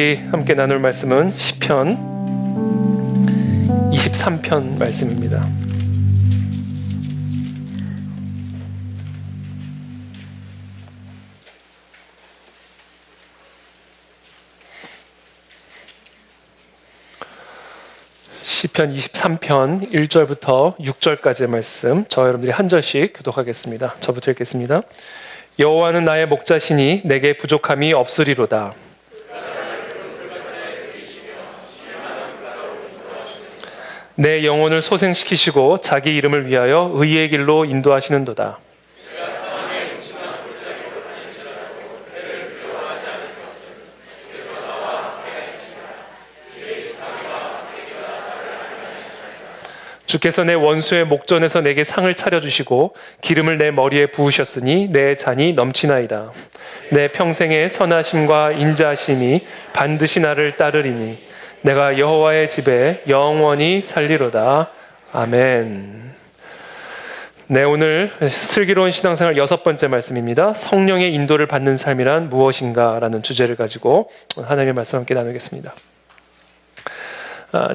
우리 함께 나눌 말씀은 시편 23편 말씀입니다. 시편 23편 1절부터 6절까지의 말씀, 저 여러분들이 한 절씩 교독하겠습니다. 저부터 읽겠습니다. 여호와는 나의 목자시니 내게 부족함이 없으리로다. 내 영혼을 소생시키시고 자기 이름을 위하여 의의 길로 인도하시는도다. 주께서 내 원수의 목전에서 내게 상을 차려주시고 기름을 내 머리에 부으셨으니 내 잔이 넘치나이다. 내 평생의 선하심과 인자하심이 반드시 나를 따르리니 내가 여호와의 집에 영원히 살리로다. 아멘. 네, 오늘 슬기로운 신앙생활 6번째 말씀입니다. 성령의 인도를 받는 삶이란 무엇인가? 라는 주제를 가지고 하나님의 말씀 함께 나누겠습니다.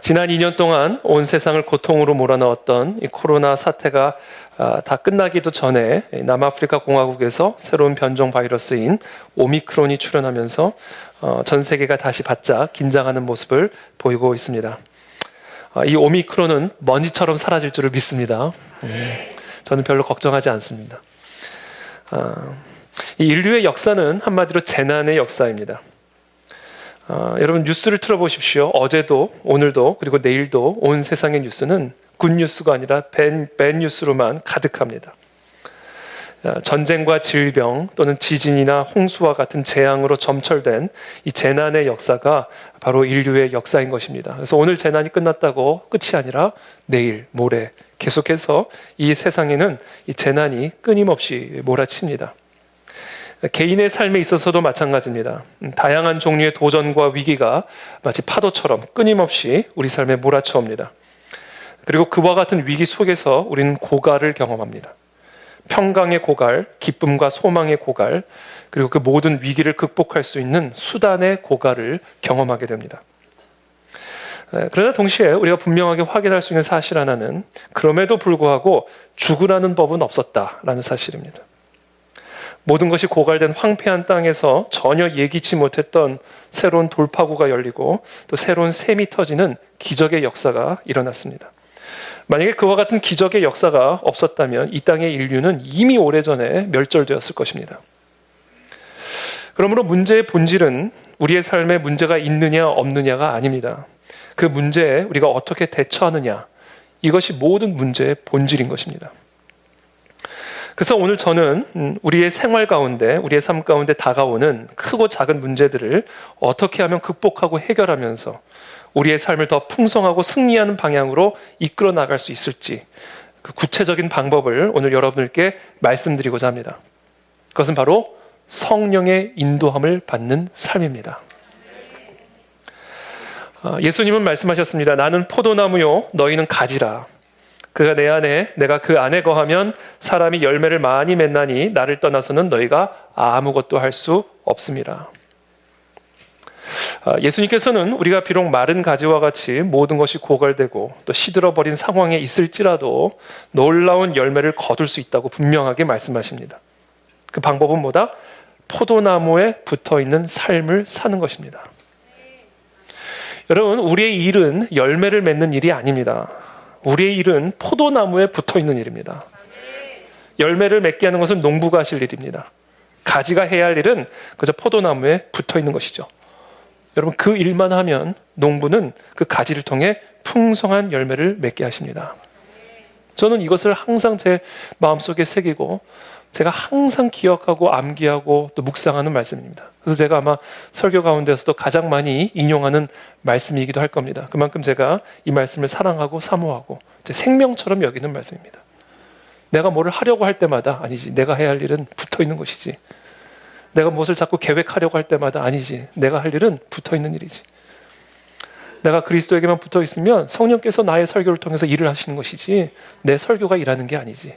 지난 2년 동안 온 세상을 고통으로 몰아넣었던 이 코로나 사태가 다 끝나기도 전에 남아프리카 공화국에서 새로운 변종 바이러스인 오미크론이 출현하면서 전 세계가 다시 바짝 긴장하는 모습을 보이고 있습니다. 이 오미크론은 먼지처럼 사라질 줄을 믿습니다. 저는 별로 걱정하지 않습니다. 이 인류의 역사는 한마디로 재난의 역사입니다. 여러분 뉴스를 틀어보십시오. 어제도 오늘도 그리고 내일도 온 세상의 뉴스는 굿뉴스가 아니라 밴뉴스로만 가득합니다. 전쟁과 질병 또는 지진이나 홍수와 같은 재앙으로 점철된 이 재난의 역사가 바로 인류의 역사인 것입니다. 그래서 오늘 재난이 끝났다고 끝이 아니라 내일, 모레 계속해서 이 세상에는 이 재난이 끊임없이 몰아칩니다. 개인의 삶에 있어서도 마찬가지입니다. 다양한 종류의 도전과 위기가 마치 파도처럼 끊임없이 우리 삶에 몰아쳐옵니다. 그리고 그와 같은 위기 속에서 우리는 고갈을 경험합니다. 평강의 고갈, 기쁨과 소망의 고갈, 그리고 그 모든 위기를 극복할 수 있는 수단의 고갈을 경험하게 됩니다. 그러나 동시에 우리가 분명하게 확인할 수 있는 사실 하나는 그럼에도 불구하고 죽으라는 법은 없었다라는 사실입니다. 모든 것이 고갈된 황폐한 땅에서 전혀 예기치 못했던 새로운 돌파구가 열리고 또 새로운 샘이 터지는 기적의 역사가 일어났습니다. 만약에 그와 같은 기적의 역사가 없었다면 이 땅의 인류는 이미 오래전에 멸절되었을 것입니다. 그러므로 문제의 본질은 우리의 삶에 문제가 있느냐 없느냐가 아닙니다. 그 문제에 우리가 어떻게 대처하느냐, 이것이 모든 문제의 본질인 것입니다. 그래서 오늘 저는 우리의 생활 가운데, 우리의 삶 가운데 다가오는 크고 작은 문제들을 어떻게 하면 극복하고 해결하면서 우리의 삶을 더 풍성하고 승리하는 방향으로 이끌어 나갈 수 있을지, 그 구체적인 방법을 오늘 여러분들께 말씀드리고자 합니다. 그것은 바로 성령의 인도함을 받는 삶입니다. 예수님은 말씀하셨습니다. 나는 포도나무요, 너희는 가지라. 그가 내 안에, 내가 그 안에 거하면 사람이 열매를 많이 맺나니 나를 떠나서는 너희가 아무것도 할 수 없습니다. 예수님께서는 우리가 비록 마른 가지와 같이 모든 것이 고갈되고 또 시들어버린 상황에 있을지라도 놀라운 열매를 거둘 수 있다고 분명하게 말씀하십니다. 그 방법은 뭐다? 포도나무에 붙어있는 삶을 사는 것입니다. 여러분, 우리의 일은 열매를 맺는 일이 아닙니다. 우리의 일은 포도나무에 붙어있는 일입니다. 열매를 맺게 하는 것은 농부가 하실 일입니다. 가지가 해야 할 일은 그저 포도나무에 붙어있는 것이죠. 여러분, 그 일만 하면 농부는 그 가지를 통해 풍성한 열매를 맺게 하십니다. 저는 이것을 항상 제 마음속에 새기고 제가 항상 기억하고 암기하고 또 묵상하는 말씀입니다. 그래서 제가 아마 설교 가운데서도 가장 많이 인용하는 말씀이기도 할 겁니다. 그만큼 제가 이 말씀을 사랑하고 사모하고 제 생명처럼 여기는 말씀입니다. 내가 뭐를 하려고 할 때마다 아니지, 내가 해야 할 일은 붙어있는 것이지. 내가 무엇을 자꾸 계획하려고 할 때마다 아니지, 내가 할 일은 붙어있는 일이지. 내가 그리스도에게만 붙어있으면 성령께서 나의 설교를 통해서 일을 하시는 것이지 내 설교가 일하는 게 아니지.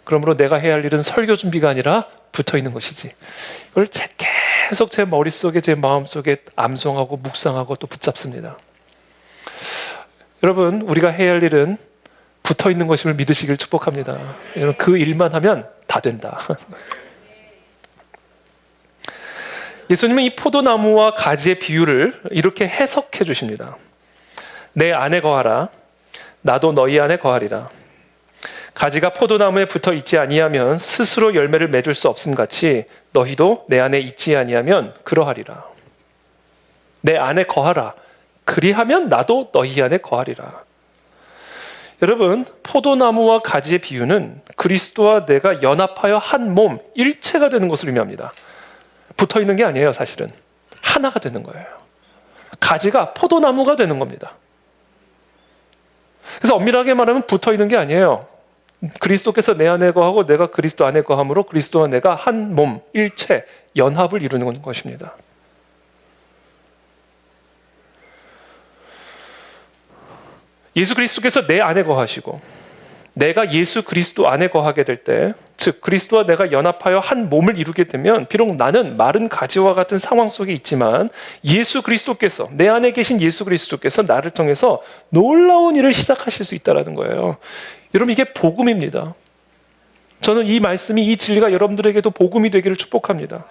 그러므로 내가 해야 할 일은 설교 준비가 아니라 붙어있는 것이지. 이걸 계속 제 머릿속에 제 마음속에 암송하고 묵상하고 또 붙잡습니다. 여러분, 우리가 해야 할 일은 붙어있는 것임을 믿으시길 축복합니다. 여러분, 그 일만 하면 다 된다. 예수님은 이 포도나무와 가지의 비유를 이렇게 해석해 주십니다. 내 안에 거하라. 나도 너희 안에 거하리라. 가지가 포도나무에 붙어 있지 아니하면 스스로 열매를 맺을 수 없음 같이 너희도 내 안에 있지 아니하면 그러하리라. 내 안에 거하라. 그리하면 나도 너희 안에 거하리라. 여러분, 포도나무와 가지의 비유는 그리스도와 내가 연합하여 한 몸, 일체가 되는 것을 의미합니다. 붙어 있는 게 아니에요, 사실은. 하나가 되는 거예요. 가지가 포도나무가 되는 겁니다. 그래서 엄밀하게 말하면 붙어 있는 게 아니에요. 그리스도께서 내 안에 거하고 내가 그리스도 안에 거함으로 그리스도와 내가 한 몸, 일체, 연합을 이루는 것입니다. 예수 그리스도께서 내 안에 거하시고 내가 예수 그리스도 안에 거하게 될 때, 즉 그리스도와 내가 연합하여 한 몸을 이루게 되면 비록 나는 마른 가지와 같은 상황 속에 있지만 예수 그리스도께서, 내 안에 계신 예수 그리스도께서 나를 통해서 놀라운 일을 시작하실 수 있다는 거예요. 여러분, 이게 복음입니다. 저는 이 말씀이, 이 진리가 여러분들에게도 복음이 되기를 축복합니다.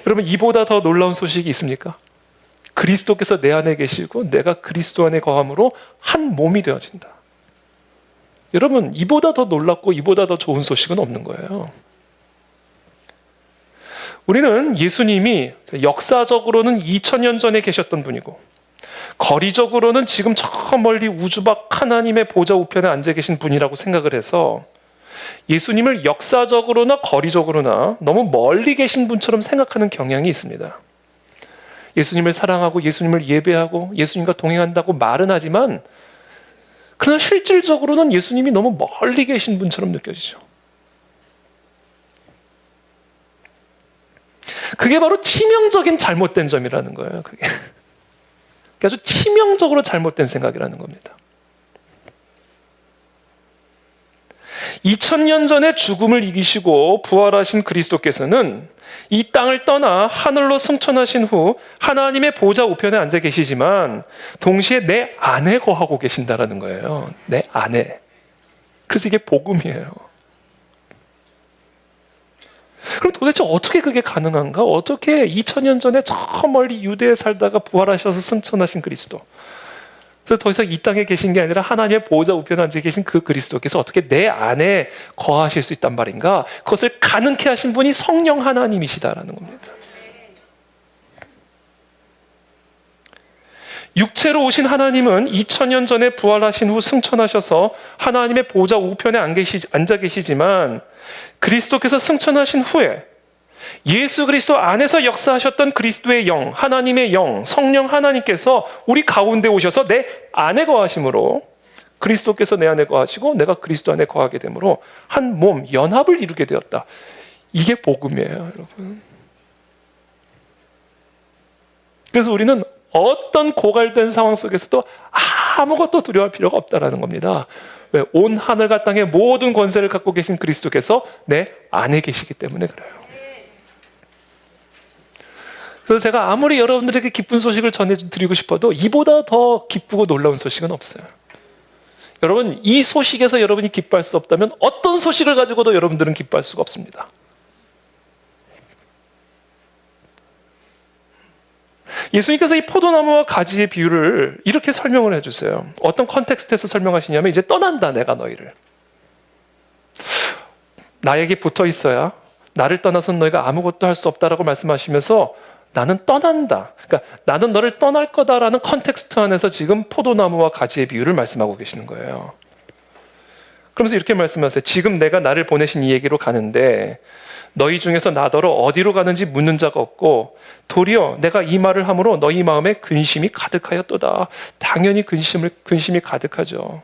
여러분, 이보다 더 놀라운 소식이 있습니까? 그리스도께서 내 안에 계시고 내가 그리스도 안에 거함으로 한 몸이 되어진다. 여러분, 이보다 더 놀랍고 이보다 더 좋은 소식은 없는 거예요. 우리는 예수님이 역사적으로는 2000년 전에 계셨던 분이고 거리적으로는 지금 저 멀리 우주 밖 하나님의 보좌 우편에 앉아 계신 분이라고 생각을 해서 예수님을 역사적으로나 거리적으로나 너무 멀리 계신 분처럼 생각하는 경향이 있습니다. 예수님을 사랑하고 예수님을 예배하고 예수님과 동행한다고 말은 하지만 그러나 실질적으로는 예수님이 너무 멀리 계신 분처럼 느껴지죠. 그게 바로 치명적인 잘못된 점이라는 거예요. 그게 아주 치명적으로 잘못된 생각이라는 겁니다. 2000년 전에 죽음을 이기시고 부활하신 그리스도께서는 이 땅을 떠나 하늘로 승천하신 후 하나님의 보좌 우편에 앉아 계시지만 동시에 내 안에 거하고 계신다라는 거예요. 내 안에. 그래서 이게 복음이에요. 그럼 도대체 어떻게 그게 가능한가? 어떻게 2000년 전에 저 멀리 유대에 살다가 부활하셔서 승천하신 그리스도, 그래서 더 이상 이 땅에 계신 게 아니라 하나님의 보호자 우편에 앉아 계신 그 그리스도께서 어떻게 내 안에 거하실 수 있단 말인가? 그것을 가능케 하신 분이 성령 하나님이시다라는 겁니다. 육체로 오신 하나님은 2000년 전에 부활하신 후 승천하셔서 하나님의 보호자 우편에 앉아 계시지만 그리스도께서 승천하신 후에 예수 그리스도 안에서 역사하셨던 그리스도의 영, 하나님의 영, 성령 하나님께서 우리 가운데 오셔서 내 안에 거하심으로 그리스도께서 내 안에 거하시고 내가 그리스도 안에 거하게 되므로 한 몸, 연합을 이루게 되었다. 이게 복음이에요, 여러분. 그래서 우리는 어떤 고갈된 상황 속에서도 아무것도 두려워할 필요가 없다는 겁니다. 왜? 온 하늘과 땅의 모든 권세를 갖고 계신 그리스도께서 내 안에 계시기 때문에 그래요. 그래서 제가 아무리 여러분들에게 기쁜 소식을 전해드리고 싶어도 이보다 더 기쁘고 놀라운 소식은 없어요. 여러분, 이 소식에서 여러분이 기뻐할 수 없다면 어떤 소식을 가지고도 여러분들은 기뻐할 수가 없습니다. 예수님께서 이 포도나무와 가지의 비유를 이렇게 설명을 해주세요. 어떤 컨텍스트에서 설명하시냐면 이제 떠난다, 내가 너희를. 나에게 붙어 있어야 나를 떠나서는 너희가 아무것도 할 수 없다라고 말씀하시면서 나는 떠난다. 그러니까 나는 너를 떠날 거다라는 컨텍스트 안에서 지금 포도나무와 가지의 비유를 말씀하고 계시는 거예요. 그러면서 이렇게 말씀하세요. 지금 내가 나를 보내신 이에게로 가는데 너희 중에서 나더러 어디로 가는지 묻는 자가 없고 도리어 내가 이 말을 함으로 너희 마음에 근심이 가득하였도다. 당연히 근심이 가득하죠.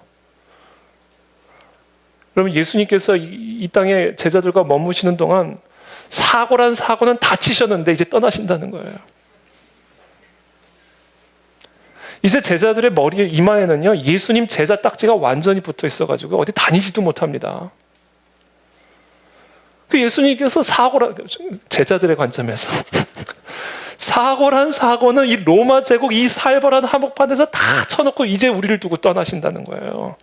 그러면 예수님께서 이 땅에 제자들과 머무시는 동안 사고란 사고는 다치셨는데 이제 떠나신다는 거예요. 이제 제자들의 머리에 이마에는요, 예수님 제자 딱지가 완전히 붙어 있어가지고 어디 다니지도 못합니다. 그 예수님께서 제자들의 관점에서 사고란 사고는 이 로마 제국 이 살벌한 한복판에서 다 쳐놓고 이제 우리를 두고 떠나신다는 거예요.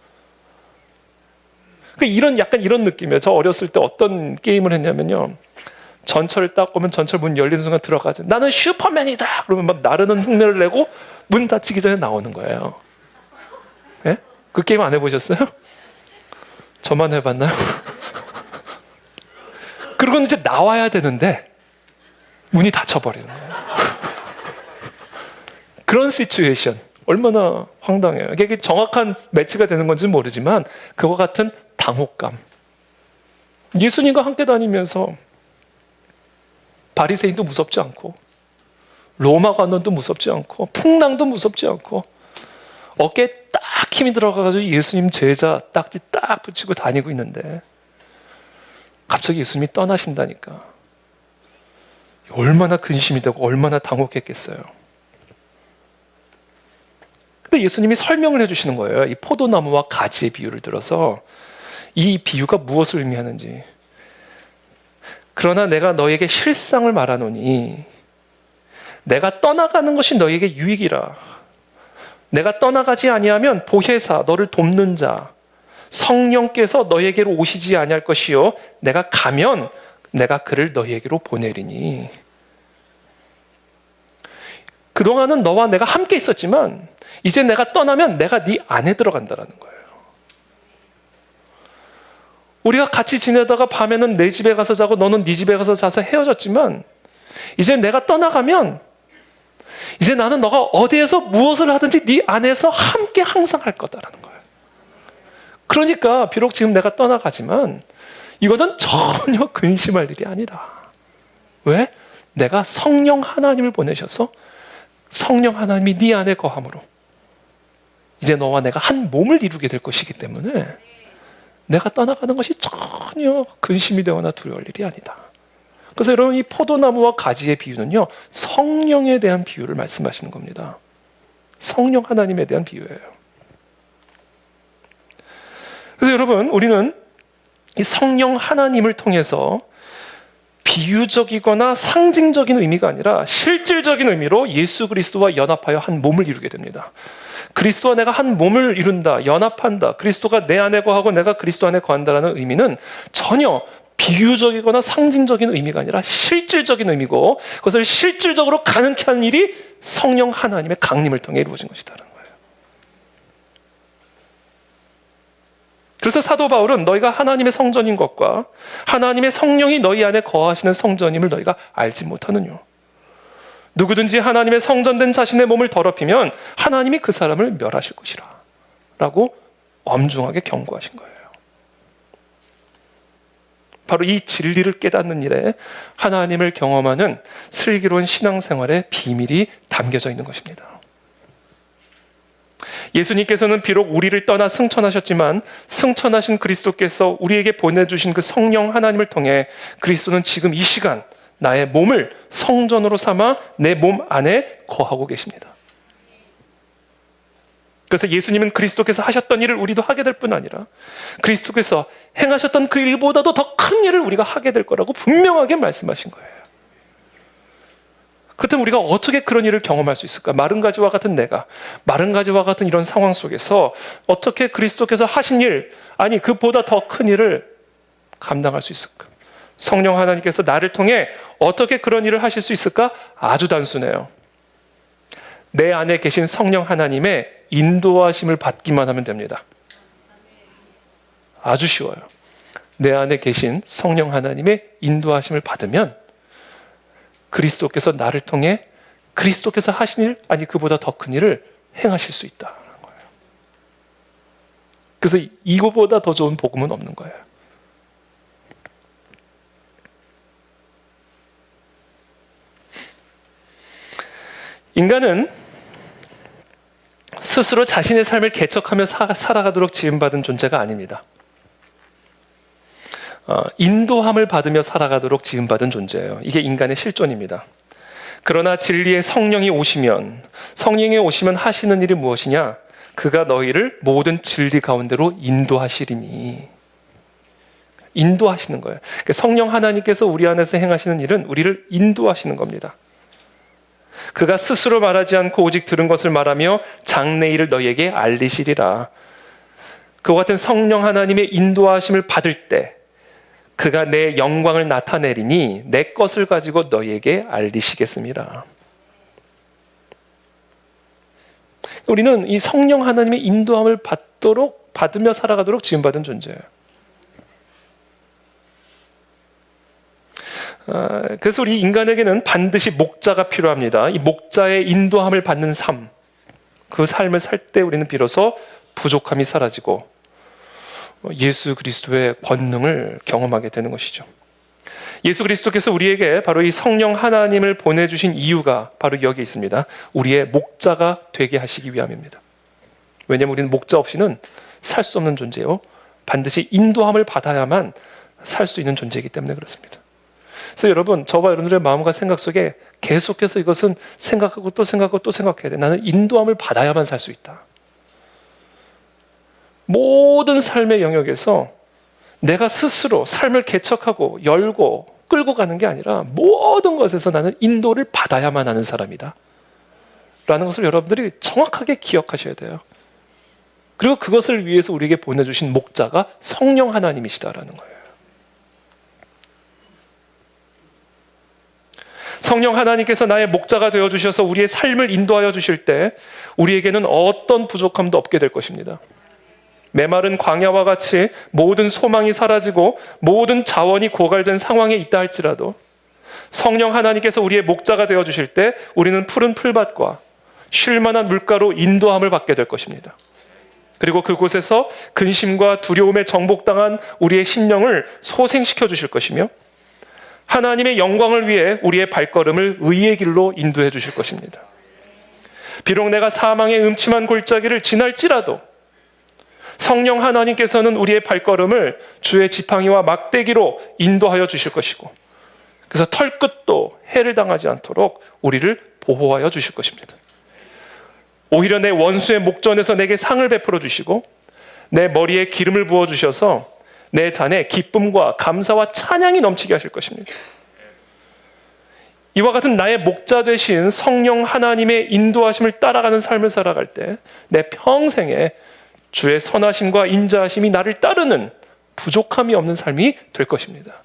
약간 이런 느낌이에요. 저 어렸을 때 어떤 게임을 했냐면요. 전철 딱 오면 전철 문 열리는 순간 들어가죠. 나는 슈퍼맨이다. 그러면 막 나르는 흉내를 내고 문 닫히기 전에 나오는 거예요. 예? 그 게임 안 해보셨어요? 저만 해봤나요? 그리고 이제 나와야 되는데 문이 닫혀버리는 거예요. 그런 시츄에이션 얼마나 황당해요. 이게 정확한 매치가 되는 건지는 모르지만 그와 같은 당혹감. 예수님과 함께 다니면서 바리새인도 무섭지 않고 로마 관원도 무섭지 않고 풍랑도 무섭지 않고 어깨에 딱 힘이 들어가가지고 예수님 제자 딱지 딱 붙이고 다니고 있는데 갑자기 예수님이 떠나신다니까 얼마나 근심이 되고 얼마나 당혹했겠어요. 근데 예수님이 설명을 해주시는 거예요. 이 포도나무와 가지의 비유를 들어서 이 비유가 무엇을 의미하는지. 그러나 내가 너에게 실상을 말하노니 내가 떠나가는 것이 너에게 유익이라. 내가 떠나가지 아니하면 보혜사 너를 돕는 자 성령께서 너에게로 오시지 아니할 것이요 내가 가면 내가 그를 너에게로 보내리니. 그동안은 너와 내가 함께 있었지만 이제 내가 떠나면 내가 네 안에 들어간다라는 거예요. 우리가 같이 지내다가 밤에는 내 집에 가서 자고 너는 네 집에 가서 자서 헤어졌지만 이제 내가 떠나가면 이제 나는 너가 어디에서 무엇을 하든지 네 안에서 함께 항상 할 거다라는 거예요. 그러니까 비록 지금 내가 떠나가지만 이거는 전혀 근심할 일이 아니다. 왜? 내가 성령 하나님을 보내셔서 성령 하나님이 네 안에 거함으로 이제 너와 내가 한 몸을 이루게 될 것이기 때문에 내가 떠나가는 것이 전혀 근심이 되거나 두려울 일이 아니다. 그래서 여러분 이 포도나무와 가지의 비유는요 성령에 대한 비유를 말씀하시는 겁니다. 성령 하나님에 대한 비유예요. 그래서 여러분 우리는 이 성령 하나님을 통해서 비유적이거나 상징적인 의미가 아니라 실질적인 의미로 예수 그리스도와 연합하여 한 몸을 이루게 됩니다. 그리스도와 내가 한 몸을 이룬다, 연합한다, 그리스도가 내 안에 거하고 내가 그리스도 안에 거한다라는 의미는 전혀 비유적이거나 상징적인 의미가 아니라 실질적인 의미고 그것을 실질적으로 가능케 하는 일이 성령 하나님의 강림을 통해 이루어진 것이다라는 거예요. 그래서 사도 바울은 너희가 하나님의 성전인 것과 하나님의 성령이 너희 안에 거하시는 성전임을 너희가 알지 못하느냐. 누구든지 하나님의 성전된 자신의 몸을 더럽히면 하나님이 그 사람을 멸하실 것이라 라고 엄중하게 경고하신 거예요. 바로 이 진리를 깨닫는 일에 하나님을 경험하는 슬기로운 신앙생활의 비밀이 담겨져 있는 것입니다. 예수님께서는 비록 우리를 떠나 승천하셨지만 승천하신 그리스도께서 우리에게 보내주신 그 성령 하나님을 통해 그리스도는 지금 이 시간 나의 몸을 성전으로 삼아 내 몸 안에 거하고 계십니다. 그래서 예수님은 그리스도께서 하셨던 일을 우리도 하게 될 뿐 아니라 그리스도께서 행하셨던 그 일보다도 더 큰 일을 우리가 하게 될 거라고 분명하게 말씀하신 거예요. 그렇다면 우리가 어떻게 그런 일을 경험할 수 있을까? 마른 가지와 같은 내가, 마른 가지와 같은 이런 상황 속에서 어떻게 그리스도께서 하신 일, 아니 그보다 더 큰 일을 감당할 수 있을까? 성령 하나님께서 나를 통해 어떻게 그런 일을 하실 수 있을까? 아주 단순해요. 내 안에 계신 성령 하나님의 인도하심을 받기만 하면 됩니다. 아주 쉬워요. 내 안에 계신 성령 하나님의 인도하심을 받으면 그리스도께서 나를 통해 그리스도께서 하신 일, 아니 그보다 더 큰 일을 행하실 수 있다는 거예요. 그래서 이거보다 더 좋은 복음은 없는 거예요. 인간은 스스로 자신의 삶을 개척하며 살아가도록 지음받은 존재가 아닙니다. 인도함을 받으며 살아가도록 지음받은 존재예요. 이게 인간의 실존입니다. 그러나 진리의 성령이 오시면 하시는 일이 무엇이냐? 그가 너희를 모든 진리 가운데로 인도하시리니. 인도하시는 거예요. 그러니까 성령 하나님께서 우리 안에서 행하시는 일은 우리를 인도하시는 겁니다. 그가 스스로 말하지 않고 오직 들은 것을 말하며 장래일을 너희에게 알리시리라. 그와 같은 성령 하나님의 인도하심을 받을 때 그가 내 영광을 나타내리니 내 것을 가지고 너희에게 알리시겠습니다. 우리는 이 성령 하나님의 인도함을 받으며 살아가도록 지음받은 존재예요. 그래서 우리 인간에게는 반드시 목자가 필요합니다. 이 목자의 인도함을 받는 삶, 그 삶을 살 때 우리는 비로소 부족함이 사라지고 예수 그리스도의 권능을 경험하게 되는 것이죠. 예수 그리스도께서 우리에게 바로 이 성령 하나님을 보내주신 이유가 바로 여기 있습니다. 우리의 목자가 되게 하시기 위함입니다. 왜냐하면 우리는 목자 없이는 살 수 없는 존재요. 반드시 인도함을 받아야만 살 수 있는 존재이기 때문에 그렇습니다. 그래서 여러분, 저와 여러분들의 마음과 생각 속에 계속해서 이것은 생각하고 또 생각하고 또 생각해야 돼. 나는 인도함을 받아야만 살 수 있다. 모든 삶의 영역에서 내가 스스로 삶을 개척하고 열고 끌고 가는 게 아니라 모든 것에서 나는 인도를 받아야만 하는 사람이다 라는 것을 여러분들이 정확하게 기억하셔야 돼요. 그리고 그것을 위해서 우리에게 보내주신 목자가 성령 하나님이시다라는 거예요. 성령 하나님께서 나의 목자가 되어주셔서 우리의 삶을 인도하여 주실 때 우리에게는 어떤 부족함도 없게 될 것입니다. 메마른 광야와 같이 모든 소망이 사라지고 모든 자원이 고갈된 상황에 있다 할지라도 성령 하나님께서 우리의 목자가 되어주실 때 우리는 푸른 풀밭과 쉴만한 물가로 인도함을 받게 될 것입니다. 그리고 그곳에서 근심과 두려움에 정복당한 우리의 심령을 소생시켜 주실 것이며 하나님의 영광을 위해 우리의 발걸음을 의의 길로 인도해 주실 것입니다. 비록 내가 사망의 음침한 골짜기를 지날지라도 성령 하나님께서는 우리의 발걸음을 주의 지팡이와 막대기로 인도하여 주실 것이고 그래서 털끝도 해를 당하지 않도록 우리를 보호하여 주실 것입니다. 오히려 내 원수의 목전에서 내게 상을 베풀어 주시고 내 머리에 기름을 부어 주셔서 내 잔에 기쁨과 감사와 찬양이 넘치게 하실 것입니다. 이와 같은 나의 목자 되신 성령 하나님의 인도하심을 따라가는 삶을 살아갈 때 내 평생에 주의 선하심과 인자하심이 나를 따르는 부족함이 없는 삶이 될 것입니다.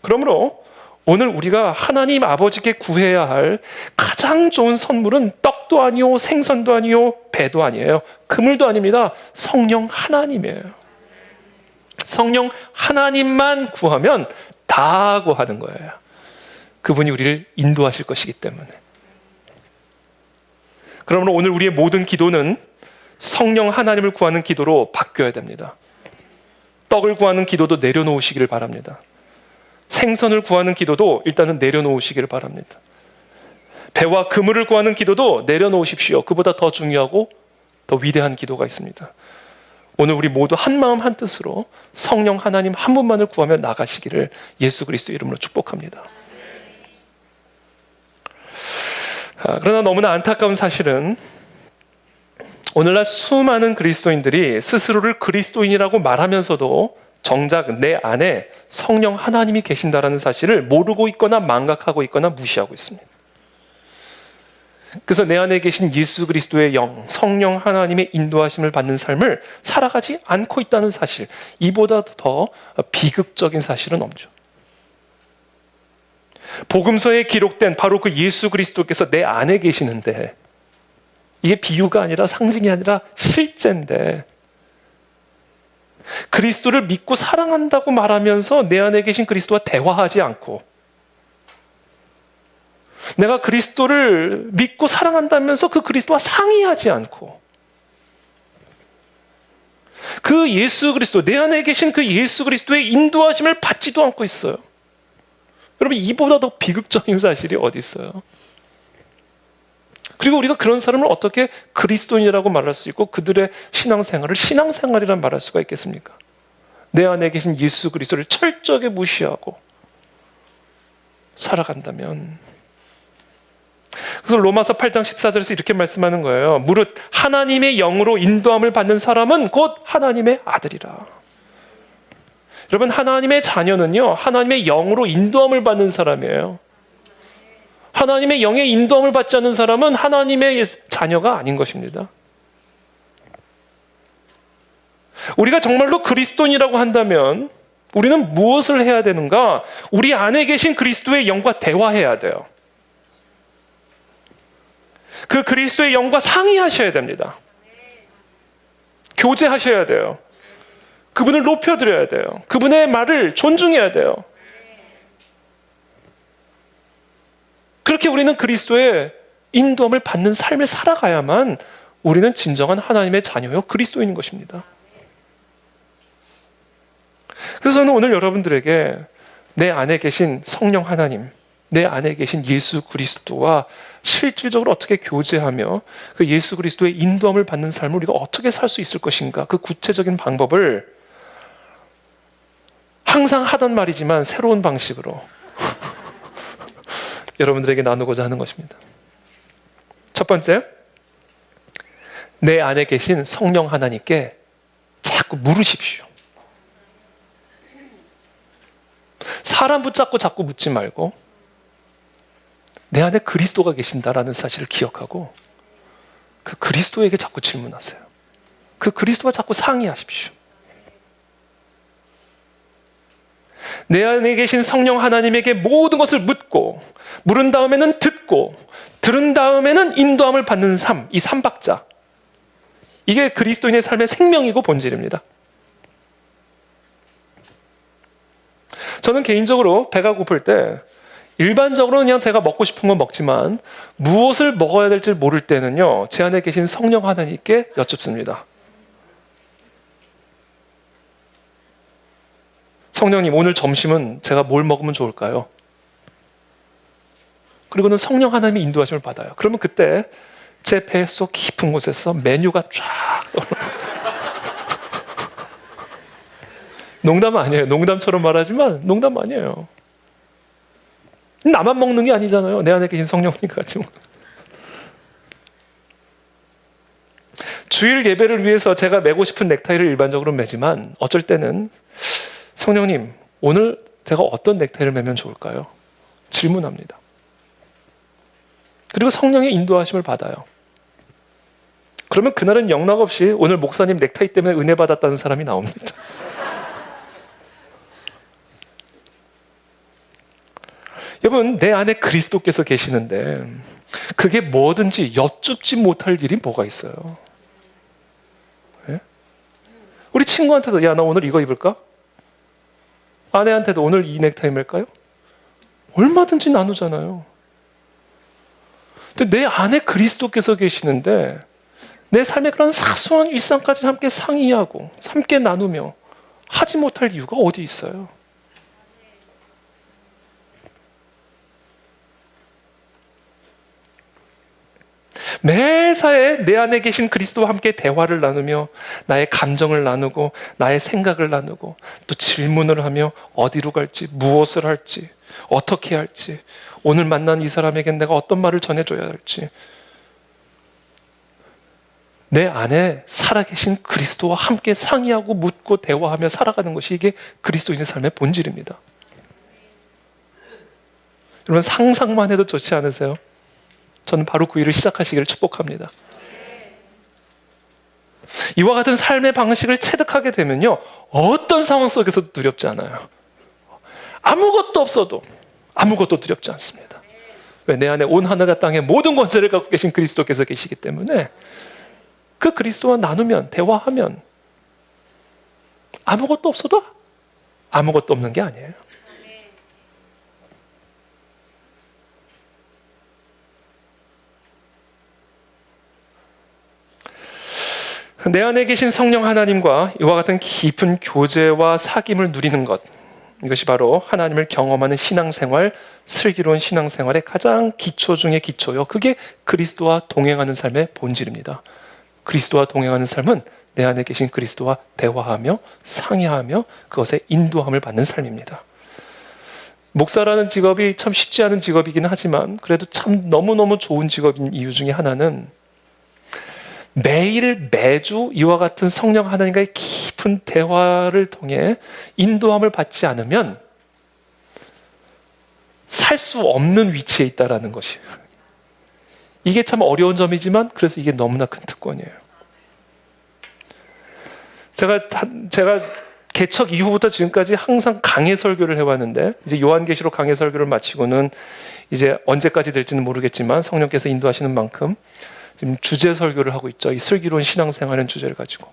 그러므로 오늘 우리가 하나님 아버지께 구해야 할 가장 좋은 선물은 떡도 아니요 생선도 아니요 배도 아니에요. 그물도 아닙니다. 성령 하나님이에요. 성령 하나님만 구하면 다 구하는 거예요. 그분이 우리를 인도하실 것이기 때문에. 그러므로 오늘 우리의 모든 기도는 성령 하나님을 구하는 기도로 바뀌어야 됩니다. 떡을 구하는 기도도 내려놓으시기를 바랍니다. 생선을 구하는 기도도 일단은 내려놓으시기를 바랍니다. 배와 그물을 구하는 기도도 내려놓으십시오. 그보다 더 중요하고 더 위대한 기도가 있습니다. 오늘 우리 모두 한 마음 한 뜻으로 성령 하나님 한 분만을 구하며 나가시기를 예수 그리스도 이름으로 축복합니다. 그러나 너무나 안타까운 사실은 오늘날 수많은 그리스도인들이 스스로를 그리스도인이라고 말하면서도 정작 내 안에 성령 하나님이 계신다라는 사실을 모르고 있거나 망각하고 있거나 무시하고 있습니다. 그래서 내 안에 계신 예수 그리스도의 영, 성령 하나님의 인도하심을 받는 삶을 살아가지 않고 있다는 사실, 이보다 더 비극적인 사실은 없죠. 복음서에 기록된 바로 그 예수 그리스도께서 내 안에 계시는데 이게 비유가 아니라 상징이 아니라 실제인데 그리스도를 믿고 사랑한다고 말하면서 내 안에 계신 그리스도와 대화하지 않고 내가 그리스도를 믿고 사랑한다면서 그 그리스도와 상의하지 않고 그 예수 그리스도, 내 안에 계신 그 예수 그리스도의 인도하심을 받지도 않고 있어요. 여러분, 이보다 더 비극적인 사실이 어디 있어요? 그리고 우리가 그런 사람을 어떻게 그리스도인이라고 말할 수 있고 그들의 신앙생활을 신앙생활이란 말할 수가 있겠습니까? 내 안에 계신 예수 그리스도를 철저하게 무시하고 살아간다면. 그래서 로마서 8장 14절에서 이렇게 말씀하는 거예요. 무릇 하나님의 영으로 인도함을 받는 사람은 곧 하나님의 아들이라. 여러분, 하나님의 자녀는요, 하나님의 영으로 인도함을 받는 사람이에요. 하나님의 영의 인도함을 받지 않는 사람은 하나님의 자녀가 아닌 것입니다. 우리가 정말로 그리스도인이라고 한다면 우리는 무엇을 해야 되는가? 우리 안에 계신 그리스도의 영과 대화해야 돼요. 그 그리스도의 영과 상의하셔야 됩니다. 교제하셔야 돼요. 그분을 높여드려야 돼요. 그분의 말을 존중해야 돼요. 그렇게 우리는 그리스도의 인도함을 받는 삶을 살아가야만 우리는 진정한 하나님의 자녀요 그리스도인인 것입니다. 그래서 저는 오늘 여러분들에게 내 안에 계신 성령 하나님, 내 안에 계신 예수 그리스도와 실질적으로 어떻게 교제하며 그 예수 그리스도의 인도함을 받는 삶을 우리가 어떻게 살 수 있을 것인가, 그 구체적인 방법을 항상 하던 말이지만 새로운 방식으로 여러분들에게 나누고자 하는 것입니다. 첫 번째, 내 안에 계신 성령 하나님께 자꾸 물으십시오. 사람 붙잡고 자꾸 묻지 말고 내 안에 그리스도가 계신다라는 사실을 기억하고 그 그리스도에게 자꾸 질문하세요. 그 그리스도와 자꾸 상의하십시오. 내 안에 계신 성령 하나님에게 모든 것을 묻고, 물은 다음에는 듣고, 들은 다음에는 인도함을 받는 삶, 이 삼박자. 이게 그리스도인의 삶의 생명이고 본질입니다. 저는 개인적으로 배가 고플 때 일반적으로 그냥 제가 먹고 싶은 건 먹지만 무엇을 먹어야 될지 모를 때는요, 제 안에 계신 성령 하나님께 여쭙습니다. 성령님, 오늘 점심은 제가 뭘 먹으면 좋을까요? 그리고는 성령 하나님의 인도하심을 받아요. 그러면 그때 제 뱃속 깊은 곳에서 메뉴가 쫙 떠오릅니다. 농담 아니에요. 농담처럼 말하지만 농담 아니에요. 나만 먹는 게 아니잖아요. 내 안에 계신 성령님 같이. 주일 예배를 위해서 제가 매고 싶은 넥타이를 일반적으로 매지만 어쩔 때는 성령님, 오늘 제가 어떤 넥타이를 매면 좋을까요? 질문합니다. 그리고 성령의 인도하심을 받아요. 그러면 그날은 영락없이 오늘 목사님 넥타이 때문에 은혜 받았다는 사람이 나옵니다. 여러분, 내 안에 그리스도께서 계시는데 그게 뭐든지 여쭙지 못할 일이 뭐가 있어요? 네? 우리 친구한테도 야, 나 오늘 이거 입을까? 아내한테도 오늘 이 넥타이 맬까요? 얼마든지 나누잖아요. 근데 내 안에 그리스도께서 계시는데 내 삶의 그런 사소한 일상까지 함께 상의하고 함께 나누며 하지 못할 이유가 어디 있어요? 매사에 내 안에 계신 그리스도와 함께 대화를 나누며 나의 감정을 나누고 나의 생각을 나누고 또 질문을 하며 어디로 갈지, 무엇을 할지, 어떻게 할지, 오늘 만난 이 사람에게 내가 어떤 말을 전해줘야 할지, 내 안에 살아계신 그리스도와 함께 상의하고 묻고 대화하며 살아가는 것이 이게 그리스도인의 삶의 본질입니다. 여러분, 상상만 해도 좋지 않으세요? 저는 바로 그 일을 시작하시기를 축복합니다. 이와 같은 삶의 방식을 체득하게 되면요, 어떤 상황 속에서도 두렵지 않아요. 아무것도 없어도 아무것도 두렵지 않습니다. 왜? 내 안에 온 하늘과 땅의 모든 권세를 갖고 계신 그리스도께서 계시기 때문에 그 그리스도와 나누면, 대화하면 아무것도 없어도 아무것도 없는 게 아니에요. 내 안에 계신 성령 하나님과 이와 같은 깊은 교제와 사귐을 누리는 것, 이것이 바로 하나님을 경험하는 신앙생활, 슬기로운 신앙생활의 가장 기초 중의 기초요. 그게 그리스도와 동행하는 삶의 본질입니다. 그리스도와 동행하는 삶은 내 안에 계신 그리스도와 대화하며 상의하며 그것에 인도함을 받는 삶입니다. 목사라는 직업이 참 쉽지 않은 직업이긴 하지만 그래도 참 너무너무 좋은 직업인 이유 중에 하나는 매일 매주 이와 같은 성령 하나님과의 깊은 대화를 통해 인도함을 받지 않으면 살 수 없는 위치에 있다라는 것이에요. 이게 참 어려운 점이지만 그래서 이게 너무나 큰 특권이에요. 제가 개척 이후부터 지금까지 항상 강해 설교를 해왔는데 이제 요한계시록 강해 설교를 마치고는 이제 언제까지 될지는 모르겠지만 성령께서 인도하시는 만큼 지금 주제 설교를 하고 있죠. 이 슬기로운 신앙생활은 주제를 가지고.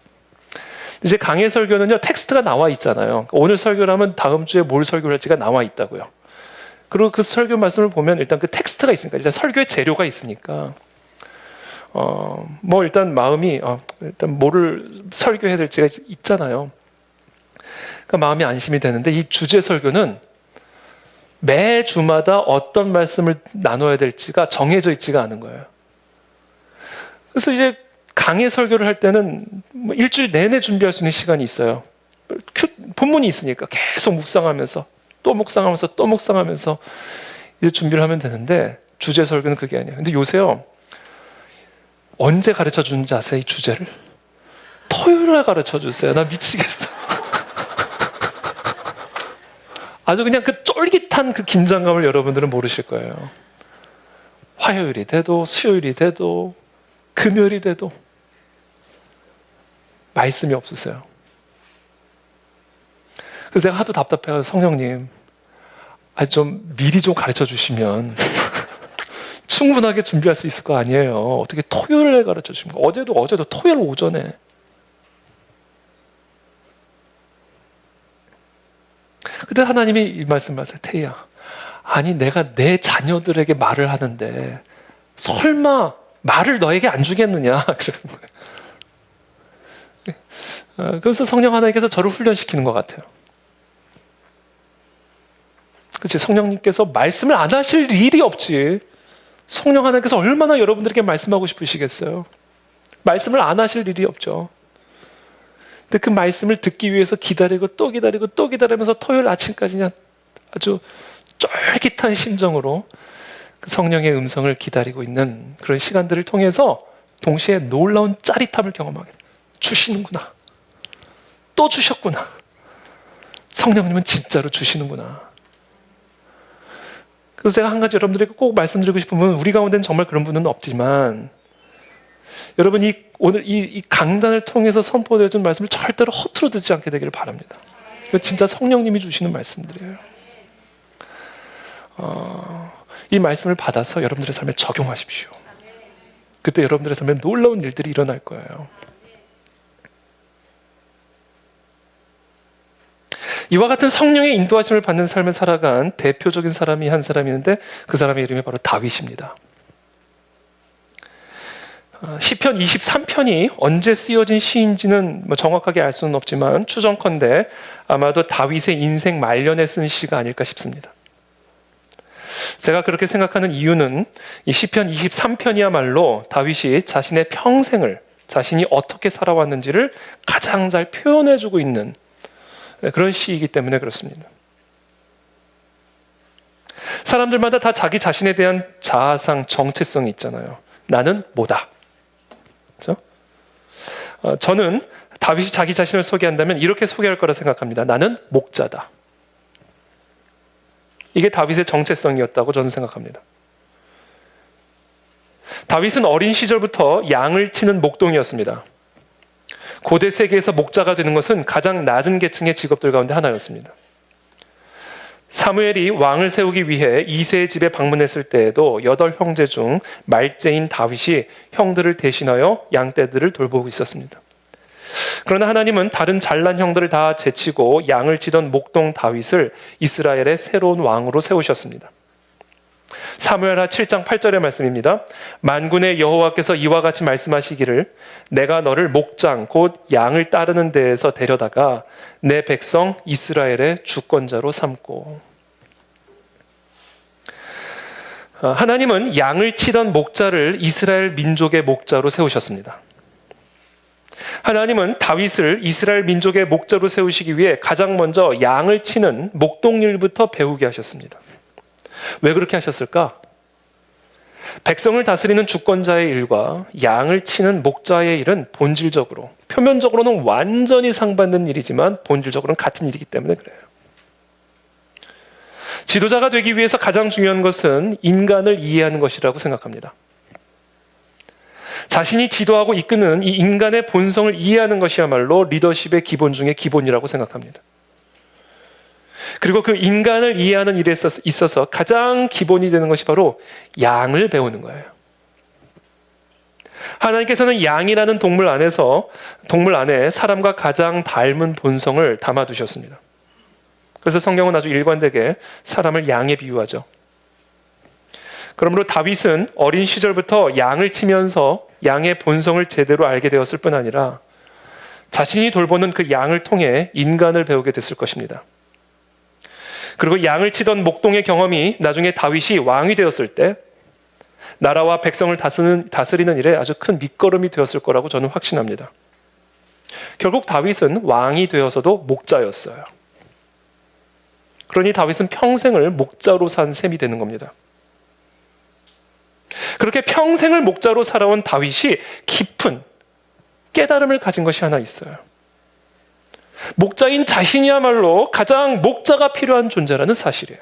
이제 강해 설교는요, 텍스트가 나와 있잖아요. 오늘 설교를 하면 다음 주에 뭘 설교를 할지가 나와 있다고요. 그리고 그 설교 말씀을 보면 일단 그 텍스트가 있으니까, 일단 설교의 재료가 있으니까, 뭐 일단 마음이, 일단 뭐를 설교해야 될지가 있잖아요. 그러니까 마음이 안심이 되는데 이 주제 설교는 매 주마다 어떤 말씀을 나눠야 될지가 정해져 있지가 않은 거예요. 그래서 이제 강의 설교를 할 때는 뭐 일주일 내내 준비할 수 있는 시간이 있어요. 본문이 있으니까 계속 묵상하면서 또 묵상하면서 또 묵상하면서 이제 준비를 하면 되는데 주제 설교는 그게 아니에요. 근데 요새요, 언제 가르쳐 주는지 아세요? 이 주제를? 토요일날 가르쳐 주세요. 나 미치겠어. 아주 그냥 그 쫄깃한 그 긴장감을 여러분들은 모르실 거예요. 화요일이 돼도 수요일이 돼도 금요일이 돼도 말씀이 없으세요. 그래서 제가 하도 답답해서 성령님, 좀 미리 좀 가르쳐 주시면 충분하게 준비할 수 있을 거 아니에요. 어떻게 토요일에 가르쳐 주십니까? 어제도 토요일 오전에. 그때 하나님이 이 말씀하세요. 태희야, 아니 내가 내 자녀들에게 말을 하는데 설마 말을 너에게 안 주겠느냐 그러는 거예요. 그래서 성령 하나님께서 저를 훈련시키는 것 같아요. 그렇지, 성령님께서 말씀을 안 하실 일이 없지. 성령 하나님께서 얼마나 여러분들에게 말씀하고 싶으시겠어요. 말씀을 안 하실 일이 없죠. 근데 그 말씀을 듣기 위해서 기다리고 또 기다리고 또 기다리면서 토요일 아침까지 그냥 아주 쫄깃한 심정으로 그 성령의 음성을 기다리고 있는 그런 시간들을 통해서 동시에 놀라운 짜릿함을 경험하게 돼요. 주시는구나. 또 주셨구나. 성령님은 진짜로 주시는구나. 그래서 제가 한 가지 여러분들에게 꼭 말씀드리고 싶은 분은, 우리 가운데는 정말 그런 분은 없지만 여러분 오늘 이 강단을 통해서 선포되어준 말씀을 절대로 허투루 듣지 않게 되기를 바랍니다. 이거 진짜 성령님이 주시는 말씀들이에요. 이 말씀을 받아서 여러분들의 삶에 적용하십시오. 그때 여러분들의 삶에 놀라운 일들이 일어날 거예요. 이와 같은 성령의 인도하심을 받는 삶을 살아간 대표적인 사람이 한 사람이 있는데 그 사람의 이름이 바로 다윗입니다. 시편 23편이 언제 쓰여진 시인지는 뭐 정확하게 알 수는 없지만 추정컨대 아마도 다윗의 인생 말년에 쓴 시가 아닐까 싶습니다. 제가 그렇게 생각하는 이유는 이 시편 23편이야말로 다윗이 자신의 평생을, 자신이 어떻게 살아왔는지를 가장 잘 표현해주고 있는 그런 시이기 때문에 그렇습니다. 사람들마다 다 자기 자신에 대한 자아상, 정체성이 있잖아요. 나는 뭐다. 그렇죠? 저는 다윗이 자기 자신을 소개한다면 이렇게 소개할 거라 생각합니다. 나는 목자다. 이게 다윗의 정체성이었다고 저는 생각합니다. 다윗은 어린 시절부터 양을 치는 목동이었습니다. 고대 세계에서 목자가 되는 것은 가장 낮은 계층의 직업들 가운데 하나였습니다. 사무엘이 왕을 세우기 위해 이새의 집에 방문했을 때에도 8형제 중 말째인 다윗이 형들을 대신하여 양떼들을 돌보고 있었습니다. 그러나 하나님은 다른 잘난 형들을 다 제치고 양을 치던 목동 다윗을 이스라엘의 새로운 왕으로 세우셨습니다. 사무엘하 7장 8절의 말씀입니다. 만군의 여호와께서 이와 같이 말씀하시기를 내가 너를 목장 곧 양을 따르는 데에서 데려다가 내 백성 이스라엘의 주권자로 삼고. 하나님은 양을 치던 목자를 이스라엘 민족의 목자로 세우셨습니다. 하나님은 다윗을 이스라엘 민족의 목자로 세우시기 위해 가장 먼저 양을 치는 목동일부터 배우게 하셨습니다. 왜 그렇게 하셨을까? 백성을 다스리는 주권자의 일과 양을 치는 목자의 일은 본질적으로, 표면적으로는 완전히 상반된 일이지만 본질적으로는 같은 일이기 때문에 그래요. 지도자가 되기 위해서 가장 중요한 것은 인간을 이해하는 것이라고 생각합니다. 자신이 지도하고 이끄는 이 인간의 본성을 이해하는 것이야말로 리더십의 기본 중의 기본이라고 생각합니다. 그리고 그 인간을 이해하는 일에 있어서 가장 기본이 되는 것이 바로 양을 배우는 거예요. 하나님께서는 양이라는 동물 안에 사람과 가장 닮은 본성을 담아두셨습니다. 그래서 성경은 아주 일관되게 사람을 양에 비유하죠. 그러므로 다윗은 어린 시절부터 양을 치면서 양의 본성을 제대로 알게 되었을 뿐 아니라 자신이 돌보는 그 양을 통해 인간을 배우게 됐을 것입니다. 그리고 양을 치던 목동의 경험이 나중에 다윗이 왕이 되었을 때 나라와 백성을 다스리는 일에 아주 큰 밑거름이 되었을 거라고 저는 확신합니다. 결국 다윗은 왕이 되어서도 목자였어요. 그러니 다윗은 평생을 목자로 산 셈이 되는 겁니다. 그렇게 평생을 목자로 살아온 다윗이 깊은 깨달음을 가진 것이 하나 있어요. 목자인 자신이야말로 가장 목자가 필요한 존재라는 사실이에요.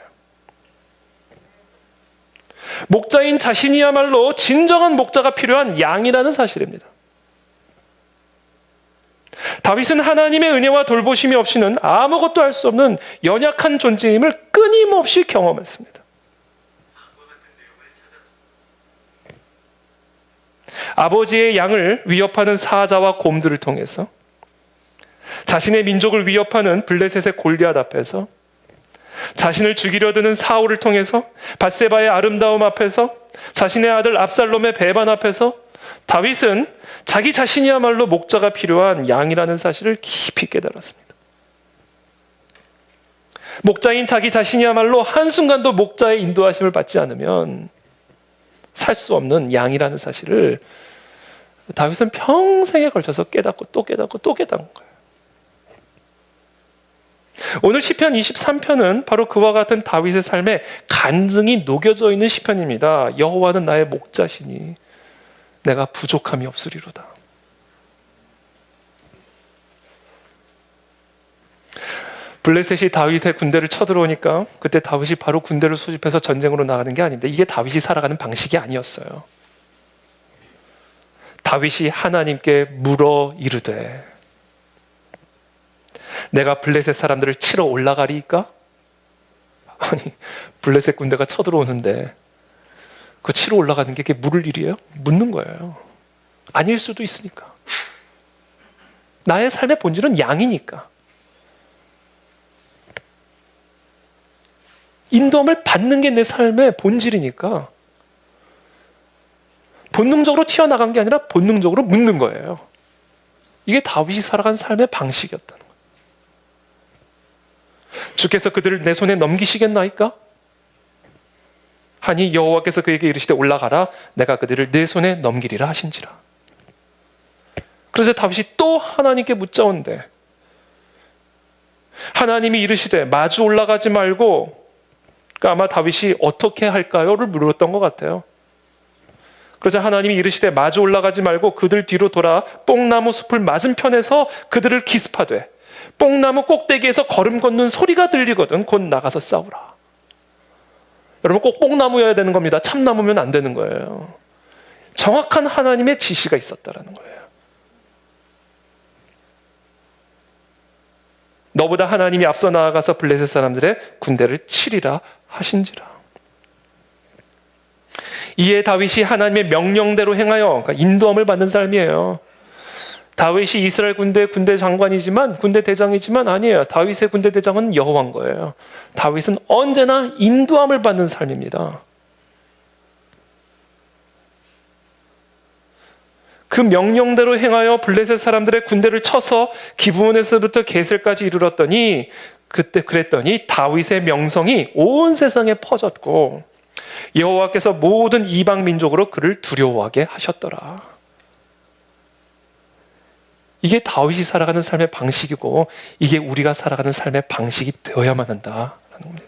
목자인 자신이야말로 진정한 목자가 필요한 양이라는 사실입니다. 다윗은 하나님의 은혜와 돌보심이 없이는 아무것도 할 수 없는 연약한 존재임을 끊임없이 경험했습니다. 아버지의 양을 위협하는 사자와 곰들을 통해서, 자신의 민족을 위협하는 블레셋의 골리앗 앞에서, 자신을 죽이려 드는 사울을 통해서, 밧세바의 아름다움 앞에서, 자신의 아들 압살롬의 배반 앞에서 다윗은 자기 자신이야말로 목자가 필요한 양이라는 사실을 깊이 깨달았습니다. 목자인 자기 자신이야말로 한순간도 목자의 인도하심을 받지 않으면 살 수 없는 양이라는 사실을 다윗은 평생에 걸쳐서 깨닫고 또 깨닫고 또 깨닫는 거예요. 오늘 시편 23편은 바로 그와 같은 다윗의 삶에 간증이 녹여져 있는 시편입니다. 여호와는 나의 목자시니 내가 부족함이 없으리로다. 블레셋이 다윗의 군대를 쳐들어오니까 그때 다윗이 바로 군대를 수집해서 전쟁으로 나가는 게 아닙니다. 이게 다윗이 살아가는 방식이 아니었어요. 다윗이 하나님께 물어 이르되 내가 블레셋 사람들을 치러 올라가리이까? 아니, 블레셋 군대가 쳐들어오는데 그 치러 올라가는 게 그게 물을 일이에요? 묻는 거예요. 아닐 수도 있으니까. 나의 삶의 본질은 양이니까. 인도함을 받는 게 내 삶의 본질이니까 본능적으로 튀어나간 게 아니라 본능적으로 묻는 거예요. 이게 다윗이 살아간 삶의 방식이었다는 거예요. 주께서 그들을 내 손에 넘기시겠나이까? 하니 여호와께서 그에게 이르시되 올라가라, 내가 그들을 내 손에 넘기리라 하신지라. 그래서 다윗이 또 하나님께 묻자온대 하나님이 이르시되 마주 올라가지 말고, 그러니까 아마 다윗이 어떻게 할까요?를 물었던 것 같아요. 그러자 하나님이 이르시되 마주 올라가지 말고 그들 뒤로 돌아 뽕나무 숲을 맞은편에서 그들을 기습하되 뽕나무 꼭대기에서 걸음 걷는 소리가 들리거든 곧 나가서 싸우라. 여러분, 꼭 뽕나무여야 되는 겁니다. 참나무면 안 되는 거예요. 정확한 하나님의 지시가 있었다라는 거예요. 너보다 하나님이 앞서 나아가서 블레셋 사람들의 군대를 치리라 하신지라. 이에 다윗이 하나님의 명령대로 행하여, 그러니까 인도함을 받는 삶이에요. 다윗이 이스라엘 군대 장관이지만, 군대 대장이지만 아니에요. 다윗의 군대 대장은 여호와인 거예요. 다윗은 언제나 인도함을 받는 삶입니다. 그 명령대로 행하여 블레셋 사람들의 군대를 쳐서 기브온에서부터 게셀까지 이르렀더니, 그때 그랬더니 다윗의 명성이 온 세상에 퍼졌고 여호와께서 모든 이방 민족으로 그를 두려워하게 하셨더라. 이게 다윗이 살아가는 삶의 방식이고 이게 우리가 살아가는 삶의 방식이 되어야만 한다라는 겁니다.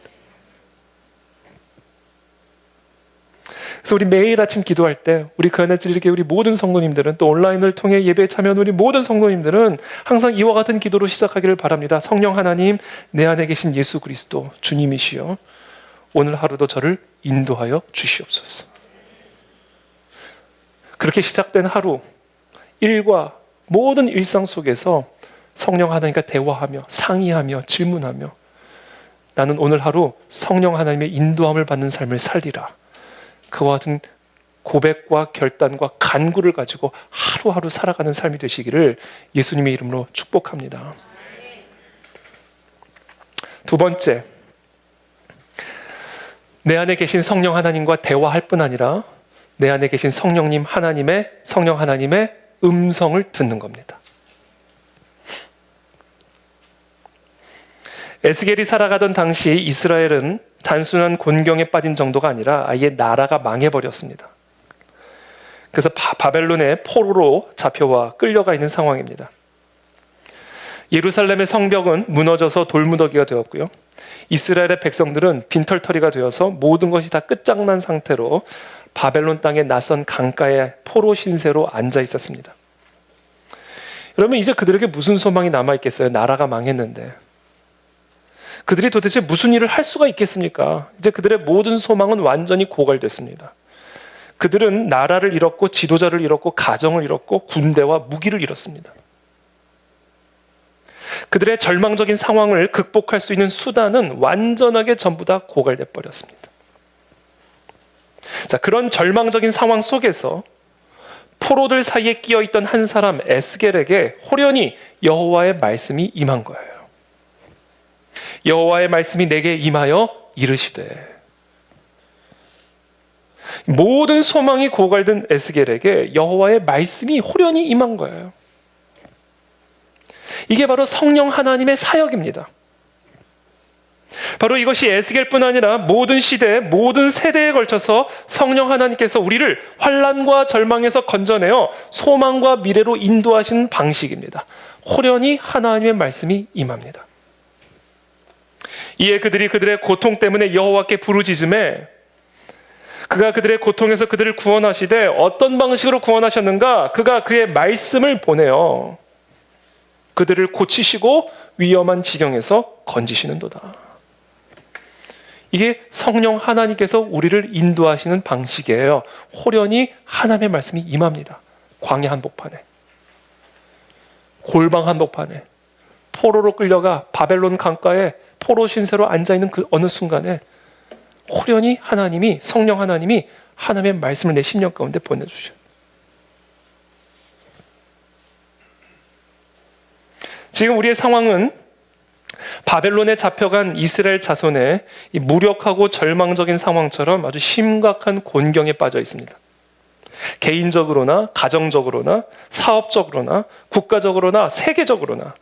그래서 우리 매일 아침 기도할 때 우리 그안에 찔리게 우리 모든 성도님들은 또 온라인을 통해 예배에 참여한 우리 모든 성도님들은 항상 이와 같은 기도로 시작하기를 바랍니다. 성령 하나님, 내 안에 계신 예수 그리스도 주님이시여 오늘 하루도 저를 인도하여 주시옵소서. 그렇게 시작된 하루, 일과 모든 일상 속에서 성령 하나님과 대화하며 상의하며 질문하며 나는 오늘 하루 성령 하나님의 인도함을 받는 삶을 살리라. 그와 같은 고백과 결단과 간구를 가지고 하루하루 살아가는 삶이 되시기를 예수님의 이름으로 축복합니다. 두 번째, 내 안에 계신 성령 하나님과 대화할 뿐 아니라 내 안에 계신 성령 하나님의 음성을 듣는 겁니다. 에스겔이 살아가던 당시 이스라엘은 단순한 곤경에 빠진 정도가 아니라 아예 나라가 망해버렸습니다. 그래서 바벨론의 포로로 잡혀와 끌려가 있는 상황입니다. 예루살렘의 성벽은 무너져서 돌무더기가 되었고요. 이스라엘의 백성들은 빈털터리가 되어서 모든 것이 다 끝장난 상태로 바벨론 땅의 낯선 강가에 포로 신세로 앉아 있었습니다. 그러면 이제 그들에게 무슨 소망이 남아있겠어요? 나라가 망했는데. 그들이 도대체 무슨 일을 할 수가 있겠습니까? 이제 그들의 모든 소망은 완전히 고갈됐습니다. 그들은 나라를 잃었고 지도자를 잃었고 가정을 잃었고 군대와 무기를 잃었습니다. 그들의 절망적인 상황을 극복할 수 있는 수단은 완전하게 전부 다 고갈돼 버렸습니다. 자, 그런 절망적인 상황 속에서 포로들 사이에 끼어있던 한 사람 에스겔에게 호련히 여호와의 말씀이 임한 거예요. 여호와의 말씀이 내게 임하여 이르시되. 모든 소망이 고갈된 에스겔에게 여호와의 말씀이 호련히 임한 거예요. 이게 바로 성령 하나님의 사역입니다. 바로 이것이 에스겔뿐 아니라 모든 시대, 모든 세대에 걸쳐서 성령 하나님께서 우리를 환난과 절망에서 건져내어 소망과 미래로 인도하시는 방식입니다. 호련히 하나님의 말씀이 임합니다. 이에 그들이 그들의 고통 때문에 여호와께 부르짖음에 그가 그들의 고통에서 그들을 구원하시되 어떤 방식으로 구원하셨는가? 그가 그의 말씀을 보내어 그들을 고치시고 위험한 지경에서 건지시는도다. 이게 성령 하나님께서 우리를 인도하시는 방식이에요. 호련히 하나님의 말씀이 임합니다. 광야 한복판에, 골방 한복판에, 포로로 끌려가 바벨론 강가에 포로 신세로 앉아있는 그 어느 순간에 호련히 하나님이, 성령 하나님이 하나님의 말씀을 내 심령 가운데 보내주셔요. 지금 우리의 상황은 바벨론에 잡혀간 이스라엘 자손의 이 무력하고 절망적인 상황처럼 아주 심각한 곤경에 빠져 있습니다. 개인적으로나 가정적으로나 사업적으로나 국가적으로나 세계적으로나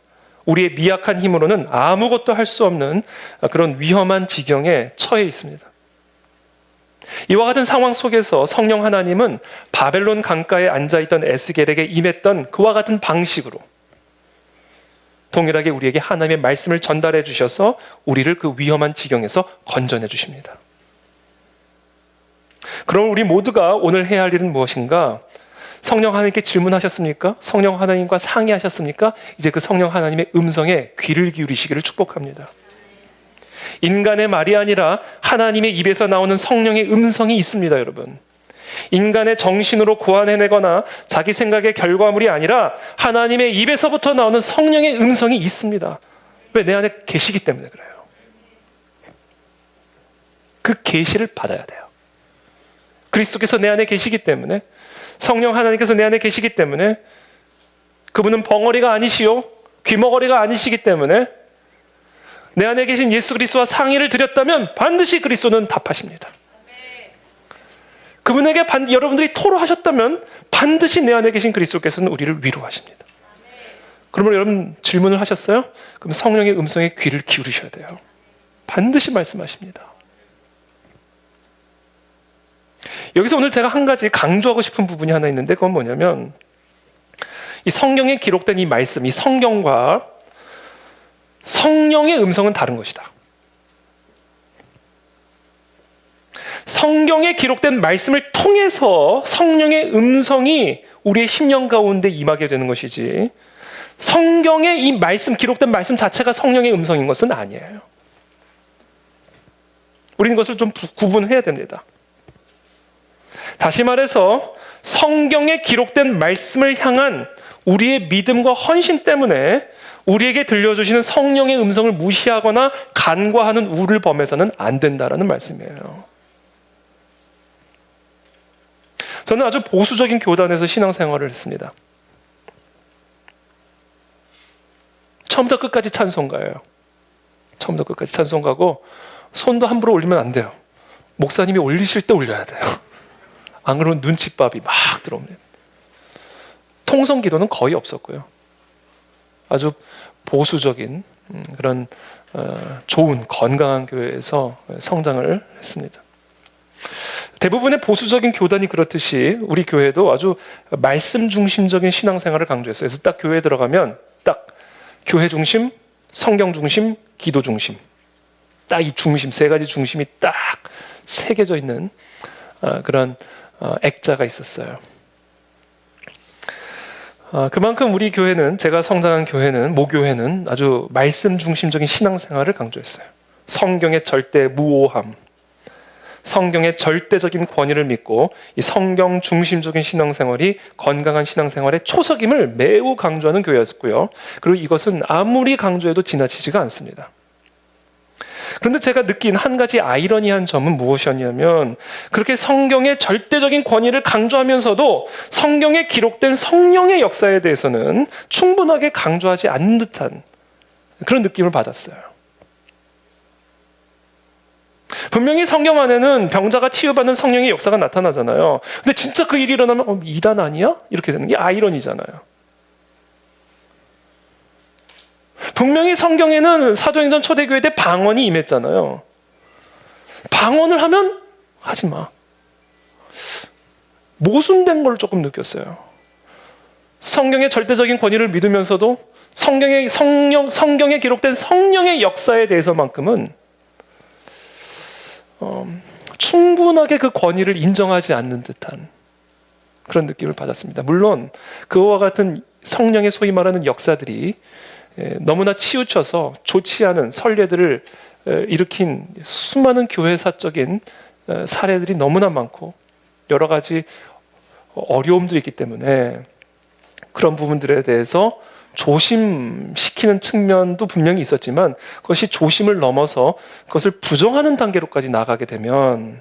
우리의 미약한 힘으로는 아무것도 할 수 없는 그런 위험한 지경에 처해 있습니다. 이와 같은 상황 속에서 성령 하나님은 바벨론 강가에 앉아있던 에스겔에게 임했던 그와 같은 방식으로 동일하게 우리에게 하나님의 말씀을 전달해 주셔서 우리를 그 위험한 지경에서 건져내 주십니다. 그럼 우리 모두가 오늘 해야 할 일은 무엇인가? 성령 하나님께 질문하셨습니까? 성령 하나님과 상의하셨습니까? 이제 그 성령 하나님의 음성에 귀를 기울이시기를 축복합니다. 인간의 말이 아니라 하나님의 입에서 나오는 성령의 음성이 있습니다, 여러분. 인간의 정신으로 고안해내거나 자기 생각의 결과물이 아니라 하나님의 입에서부터 나오는 성령의 음성이 있습니다. 왜? 내 안에 계시기 때문에 그래요. 그 계시를 받아야 돼요. 그리스도께서 내 안에 계시기 때문에, 성령 하나님께서 내 안에 계시기 때문에, 그분은 벙어리가 아니시요 귀머거리가 아니시기 때문에 내 안에 계신 예수 그리스도와 상의를 드렸다면 반드시 그리스도는 답하십니다. 그분에게 여러분들이 토로하셨다면 반드시 내 안에 계신 그리스도께서는 우리를 위로하십니다. 그러면 여러분 질문을 하셨어요? 그럼 성령의 음성에 귀를 기울이셔야 돼요. 반드시 말씀하십니다. 여기서 오늘 제가 한 가지 강조하고 싶은 부분이 하나 있는데 그건 뭐냐면 이 성경에 기록된 이 말씀, 이 성경과 성령의 음성은 다른 것이다. 성경에 기록된 말씀을 통해서 성령의 음성이 우리의 심령 가운데 임하게 되는 것이지, 성경에 이 말씀, 기록된 말씀 자체가 성령의 음성인 것은 아니에요. 우리는 이것을 좀 구분해야 됩니다. 다시 말해서 성경에 기록된 말씀을 향한 우리의 믿음과 헌신 때문에 우리에게 들려주시는 성령의 음성을 무시하거나 간과하는 우를 범해서는 안 된다라는 말씀이에요. 저는 아주 보수적인 교단에서 신앙생활을 했습니다. 처음부터 끝까지 찬송가예요. 처음부터 끝까지 찬송가고 손도 함부로 올리면 안 돼요. 목사님이 올리실 때 올려야 돼요. 안 그러면 눈칫밥이 막 들어옵니다. 통성 기도는 거의 없었고요. 아주 보수적인 그런 좋은 건강한 교회에서 성장을 했습니다. 대부분의 보수적인 교단이 그렇듯이 우리 교회도 아주 말씀 중심적인 신앙생활을 강조했어요. 그래서 딱 교회에 들어가면 딱 교회 중심, 성경 중심, 기도 중심, 딱 이 중심, 세 가지 중심이 딱 새겨져 있는 그런 액자가 있었어요. 그만큼 우리 교회는, 제가 성장한 교회는, 모교회는 아주 말씀 중심적인 신앙생활을 강조했어요. 성경의 절대 무오함, 성경의 절대적인 권위를 믿고 이 성경 중심적인 신앙생활이 건강한 신앙생활의 초석임을 매우 강조하는 교회였고요. 그리고 이것은 아무리 강조해도 지나치지가 않습니다. 그런데 제가 느낀 한 가지 아이러니한 점은 무엇이었냐면, 그렇게 성경의 절대적인 권위를 강조하면서도 성경에 기록된 성령의 역사에 대해서는 충분하게 강조하지 않는 듯한 그런 느낌을 받았어요. 분명히 성경 안에는 병자가 치유받는 성령의 역사가 나타나잖아요. 근데 진짜 그 일이 일어나면 이단 아니야? 이렇게 되는 게 아이러니잖아요. 분명히 성경에는 사도행전 초대교회 때 방언이 임했잖아요. 방언을 하면 하지 마. 모순된 걸 조금 느꼈어요. 성경의 절대적인 권위를 믿으면서도 성경에 기록된 성령의 역사에 대해서만큼은 충분하게 그 권위를 인정하지 않는 듯한 그런 느낌을 받았습니다. 물론 그와 같은 성령의 소위 말하는 역사들이 너무나 치우쳐서 좋지 않은 선례들을 일으킨 수많은 교회사적인 사례들이 너무나 많고 여러 가지 어려움들이 있기 때문에 그런 부분들에 대해서 조심시키는 측면도 분명히 있었지만, 그것이 조심을 넘어서 그것을 부정하는 단계로까지 나가게 되면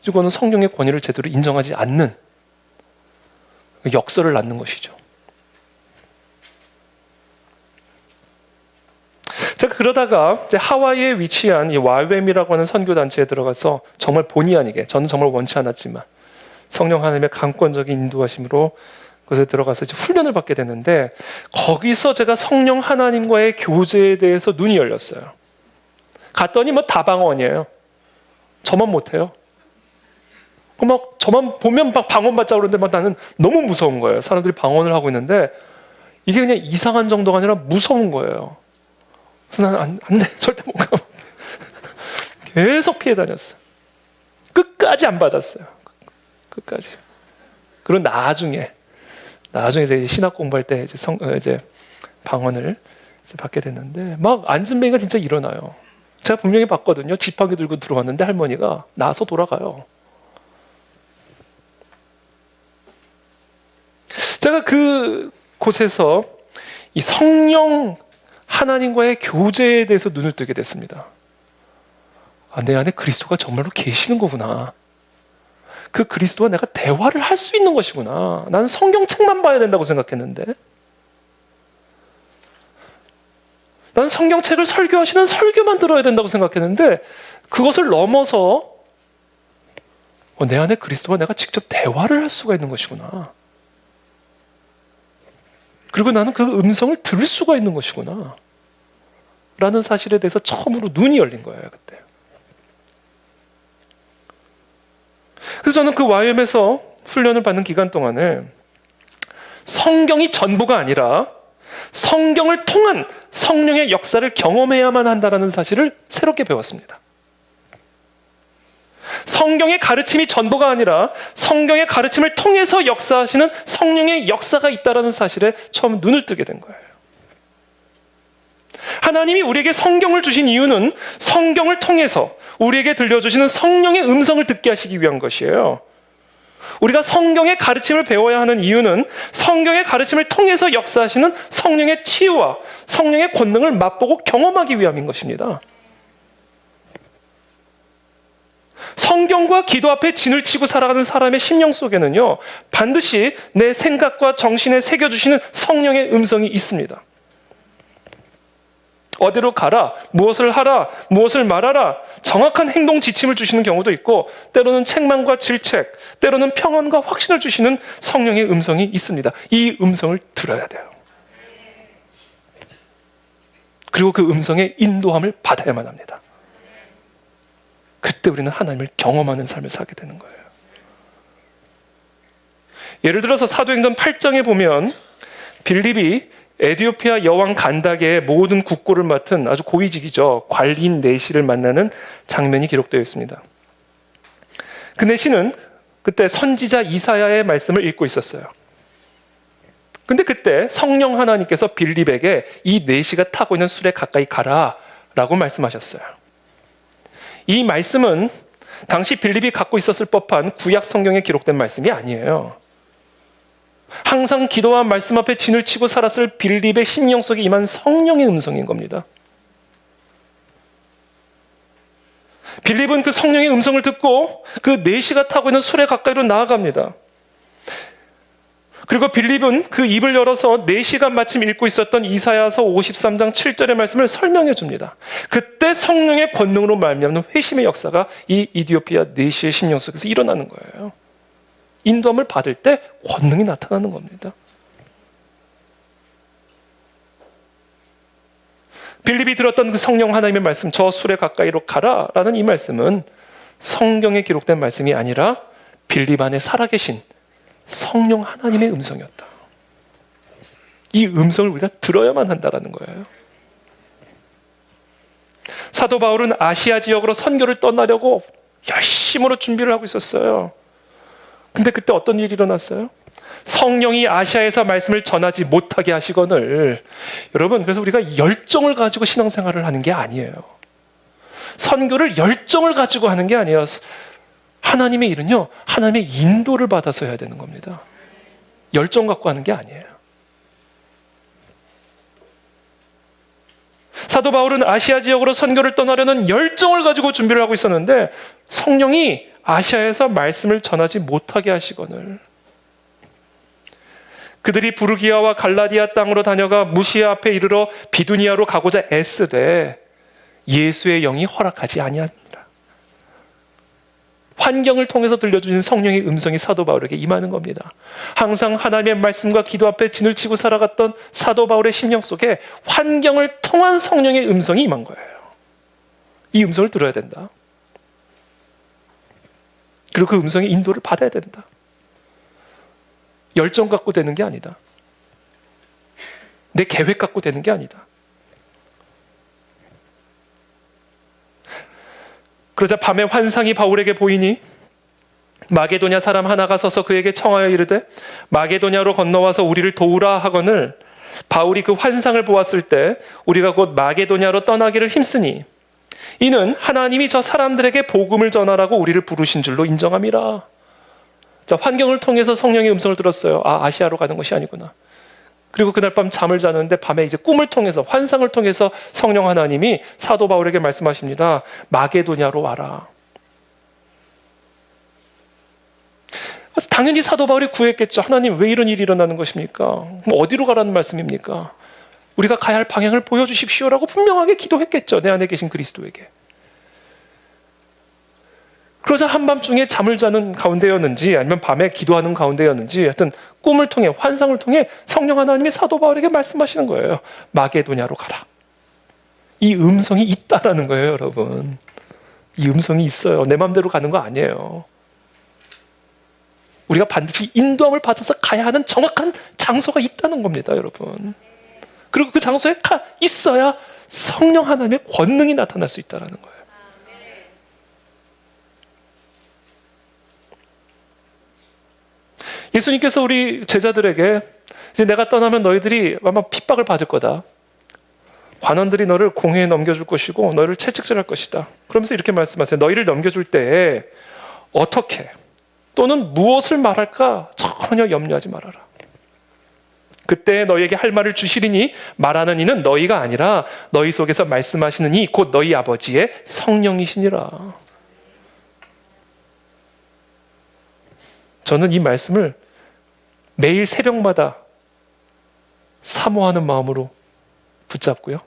이거는 성경의 권위를 제대로 인정하지 않는 역설을 낳는 것이죠. 제가 그러다가 이제 하와이에 위치한 이 YWAM이라고 하는 선교단체에 들어가서 정말 본의 아니게, 저는 정말 원치 않았지만 성령 하나님의 강권적인 인도하심으로 그것에 들어가서 이제 훈련을 받게 됐는데, 거기서 제가 성령 하나님과의 교제에 대해서 눈이 열렸어요. 갔더니 다 방언이에요. 저만 못해요. 막 저만 보면 막 방언 받자 그러는데 나는 너무 무서운 거예요. 사람들이 방언을 하고 있는데 이게 그냥 이상한 정도가 아니라 무서운 거예요. 그래서 나는 안 돼, 절대 못 가. 계속 피해 다녔어요. 끝까지 안 받았어요. 끝까지. 그리고 나중에 이제 신학 공부할 때 이제 방언을 이제 받게 됐는데, 막 안진뱅이가 진짜 일어나요. 제가 분명히 봤거든요. 지팡이 들고 들어왔는데 할머니가 나서 돌아가요. 제가 그 곳에서 이 성령 하나님과의 교제에 대해서 눈을 뜨게 됐습니다. 내 안에 그리스도가 정말로 계시는 거구나. 그 그리스도와 내가 대화를 할 수 있는 것이구나. 나는 성경책만 봐야 된다고 생각했는데, 나는 성경책을 설교하시는 설교만 들어야 된다고 생각했는데, 그것을 넘어서 내 안에 그리스도와 내가 직접 대화를 할 수가 있는 것이구나. 그리고 나는 그 음성을 들을 수가 있는 것이구나 라는 사실에 대해서 처음으로 눈이 열린 거예요, 그때. 그래서 저는 그 YM에서 훈련을 받는 기간 동안에 성경이 전부가 아니라 성경을 통한 성령의 역사를 경험해야만 한다는 사실을 새롭게 배웠습니다. 성경의 가르침이 전부가 아니라 성경의 가르침을 통해서 역사하시는 성령의 역사가 있다는 사실에 처음 눈을 뜨게 된 거예요. 하나님이 우리에게 성경을 주신 이유는 성경을 통해서 우리에게 들려주시는 성령의 음성을 듣게 하시기 위한 것이에요. 우리가 성경의 가르침을 배워야 하는 이유는 성경의 가르침을 통해서 역사하시는 성령의 치유와 성령의 권능을 맛보고 경험하기 위함인 것입니다. 성경과 기도 앞에 진을 치고 살아가는 사람의 심령 속에는요, 반드시 내 생각과 정신에 새겨주시는 성령의 음성이 있습니다. 어디로 가라, 무엇을 하라, 무엇을 말하라, 정확한 행동 지침을 주시는 경우도 있고, 때로는 책망과 질책, 때로는 평안과 확신을 주시는 성령의 음성이 있습니다. 이 음성을 들어야 돼요. 그리고 그 음성의 인도함을 받아야만 합니다. 그때 우리는 하나님을 경험하는 삶을 살게 되는 거예요. 예를 들어서 사도행전 8장에 보면 빌립이 에티오피아 여왕 간다게의 모든 국고를 맡은 아주 고위직이죠. 관리인 내시를 만나는 장면이 기록되어 있습니다. 그 내시는 그때 선지자 이사야의 말씀을 읽고 있었어요. 근데 그때 성령 하나님께서 빌립에게 이 내시가 타고 있는 술에 가까이 가라라고 말씀하셨어요. 이 말씀은 당시 빌립이 갖고 있었을 법한 구약 성경에 기록된 말씀이 아니에요. 항상 기도와 말씀 앞에 진을 치고 살았을 빌립의 심령 속에 임한 성령의 음성인 겁니다. 빌립은 그 성령의 음성을 듣고 그 내시가 타고 있는 술에 가까이로 나아갑니다. 그리고 빌립은 그 입을 열어서 내시가 마침 읽고 있었던 이사야서 53장 7절의 말씀을 설명해 줍니다. 그때 성령의 권능으로 말미암는 회심의 역사가 이 이디오피아 내시의 심령 속에서 일어나는 거예요. 인도함을 받을 때 권능이 나타나는 겁니다. 빌립이 들었던 그 성령 하나님의 말씀, 저 술에 가까이로 가라라는 이 말씀은 성경에 기록된 말씀이 아니라 빌립 안에 살아계신 성령 하나님의 음성이었다. 이 음성을 우리가 들어야만 한다는 거예요. 사도 바울은 아시아 지역으로 선교를 떠나려고 열심으로 준비를 하고 있었어요. 근데 그때 어떤 일이 일어났어요? 성령이 아시아에서 말씀을 전하지 못하게 하시거늘. 여러분, 그래서 우리가 열정을 가지고 신앙생활을 하는 게 아니에요. 선교를 열정을 가지고 하는 게 아니에요. 하나님의 일은요, 하나님의 인도를 받아서 해야 되는 겁니다. 열정 갖고 하는 게 아니에요. 사도 바울은 아시아 지역으로 선교를 떠나려는 열정을 가지고 준비를 하고 있었는데 성령이 아시아에서 말씀을 전하지 못하게 하시거늘. 그들이 부르기아와 갈라디아 땅으로 다녀가 무시아 앞에 이르러 비두니아로 가고자 애쓰되 예수의 영이 허락하지 아니하니라. 환경을 통해서 들려주신 성령의 음성이 사도 바울에게 임하는 겁니다. 항상 하나님의 말씀과 기도 앞에 진을 치고 살아갔던 사도 바울의 심령 속에 환경을 통한 성령의 음성이 임한 거예요. 이 음성을 들어야 된다. 그리고 그 음성의 인도를 받아야 된다. 열정 갖고 되는 게 아니다. 내 계획 갖고 되는 게 아니다. 그러자 밤에 환상이 바울에게 보이니 마게도냐 사람 하나가 서서 그에게 청하여 이르되 마게도냐로 건너와서 우리를 도우라 하거늘 바울이 그 환상을 보았을 때 우리가 곧 마게도냐로 떠나기를 힘쓰니 이는 하나님이 저 사람들에게 복음을 전하라고 우리를 부르신 줄로 인정함이라. 자, 환경을 통해서 성령의 음성을 들었어요. 아시아로 가는 것이 아니구나. 그리고 그날 밤 잠을 자는데 밤에 이제 꿈을 통해서 환상을 통해서 성령 하나님이 사도 바울에게 말씀하십니다. 마게도냐로 와라. 당연히 사도 바울이 구했겠죠. 하나님 왜 이런 일이 일어나는 것입니까? 그럼 어디로 가라는 말씀입니까? 우리가 가야 할 방향을 보여주십시오라고 분명하게 기도했겠죠. 내 안에 계신 그리스도에게. 그러자 한밤중에 잠을 자는 가운데였는지 아니면 밤에 기도하는 가운데였는지 하여튼 꿈을 통해 환상을 통해 성령 하나님이 사도 바울에게 말씀하시는 거예요. 마게도냐로 가라. 이 음성이 있다라는 거예요, 여러분. 이 음성이 있어요. 내 마음대로 가는 거 아니에요. 우리가 반드시 인도함을 받아서 가야 하는 정확한 장소가 있다는 겁니다, 여러분. 그리고 그 장소에 있어야 성령 하나님의 권능이 나타날 수 있다는 거예요. 예수님께서 우리 제자들에게 이제 내가 떠나면 너희들이 아마 핍박을 받을 거다. 관원들이 너를 공회에 넘겨줄 것이고 너희를 채찍질할 것이다. 그러면서 이렇게 말씀하세요. 너희를 넘겨줄 때에 어떻게 또는 무엇을 말할까 전혀 염려하지 말아라. 그때 너희에게 할 말을 주시리니 말하는 이는 너희가 아니라 너희 속에서 말씀하시는 이 곧 너희 아버지의 성령이시니라. 저는 이 말씀을 매일 새벽마다 사모하는 마음으로 붙잡고요.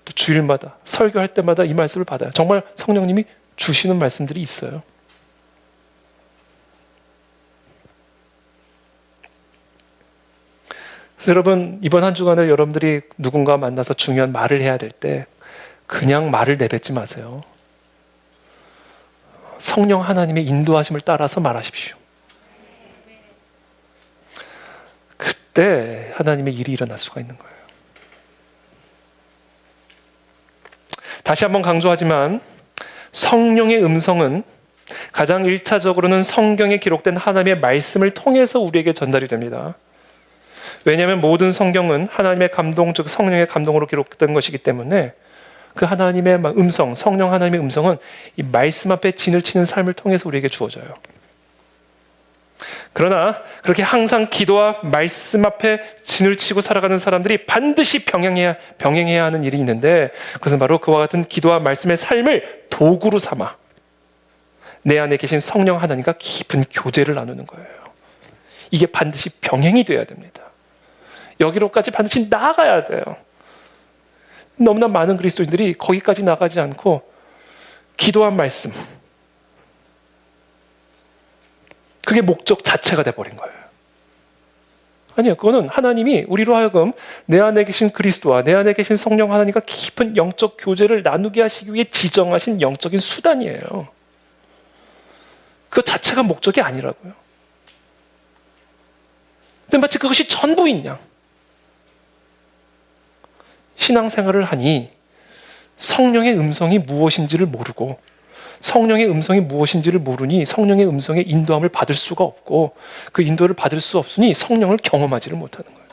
또 주일마다 설교할 때마다 이 말씀을 받아요. 정말 성령님이 주시는 말씀들이 있어요. 그래서 여러분, 이번 한 주간에 여러분들이 누군가 만나서 중요한 말을 해야 될 때 그냥 말을 내뱉지 마세요. 성령 하나님의 인도하심을 따라서 말하십시오. 그때 하나님의 일이 일어날 수가 있는 거예요. 다시 한번 강조하지만 성령의 음성은 가장 1차적으로는 성경에 기록된 하나님의 말씀을 통해서 우리에게 전달이 됩니다. 왜냐하면 모든 성경은 하나님의 감동, 즉 성령의 감동으로 기록된 것이기 때문에 그 하나님의 음성, 성령 하나님의 음성은 이 말씀 앞에 진을 치는 삶을 통해서 우리에게 주어져요. 그러나 그렇게 항상 기도와 말씀 앞에 진을 치고 살아가는 사람들이 반드시 병행해야 하는 일이 있는데, 그것은 바로 그와 같은 기도와 말씀의 삶을 도구로 삼아 내 안에 계신 성령 하나님과 깊은 교제를 나누는 거예요. 이게 반드시 병행이 돼야 됩니다. 여기로까지 반드시 나아가야 돼요. 너무나 많은 그리스도인들이 거기까지 나가지 않고 기도와 말씀, 그게 목적 자체가 돼버린 거예요. 아니요, 그거는 하나님이 우리로 하여금 내 안에 계신 그리스도와 내 안에 계신 성령 하나님과 깊은 영적 교제를 나누게 하시기 위해 지정하신 영적인 수단이에요. 그 자체가 목적이 아니라고요. 근데 마치 그것이 전부인 양 신앙생활을 하니 성령의 음성이 무엇인지를 모르고, 성령의 음성이 무엇인지를 모르니 성령의 음성의 인도함을 받을 수가 없고, 그 인도를 받을 수 없으니 성령을 경험하지를 못하는 거예요.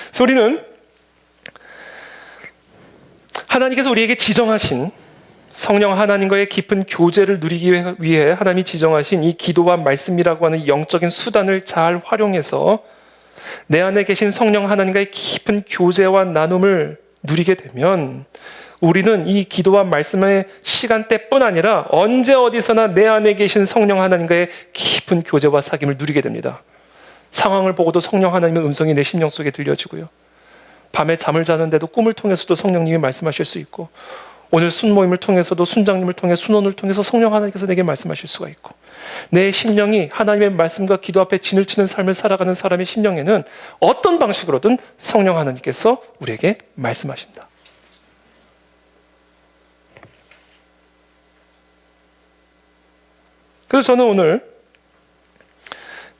그래서 우리는 하나님께서 우리에게 지정하신 성령 하나님과의 깊은 교제를 누리기 위해 하나님이 지정하신 이 기도와 말씀이라고 하는 영적인 수단을 잘 활용해서 내 안에 계신 성령 하나님과의 깊은 교제와 나눔을 누리게 되면 우리는 이 기도와 말씀의 시간대뿐 아니라 언제 어디서나 내 안에 계신 성령 하나님과의 깊은 교제와 사귐을 누리게 됩니다. 상황을 보고도 성령 하나님의 음성이 내 심령 속에 들려지고요. 밤에 잠을 자는데도 꿈을 통해서도 성령님이 말씀하실 수 있고, 오늘 순모임을 통해서도 순장님을 통해 순원을 통해서 성령 하나님께서 내게 말씀하실 수가 있고, 내 심령이 하나님의 말씀과 기도 앞에 진을 치는 삶을 살아가는 사람의 심령에는 어떤 방식으로든 성령 하나님께서 우리에게 말씀하신다. 그래서 저는 오늘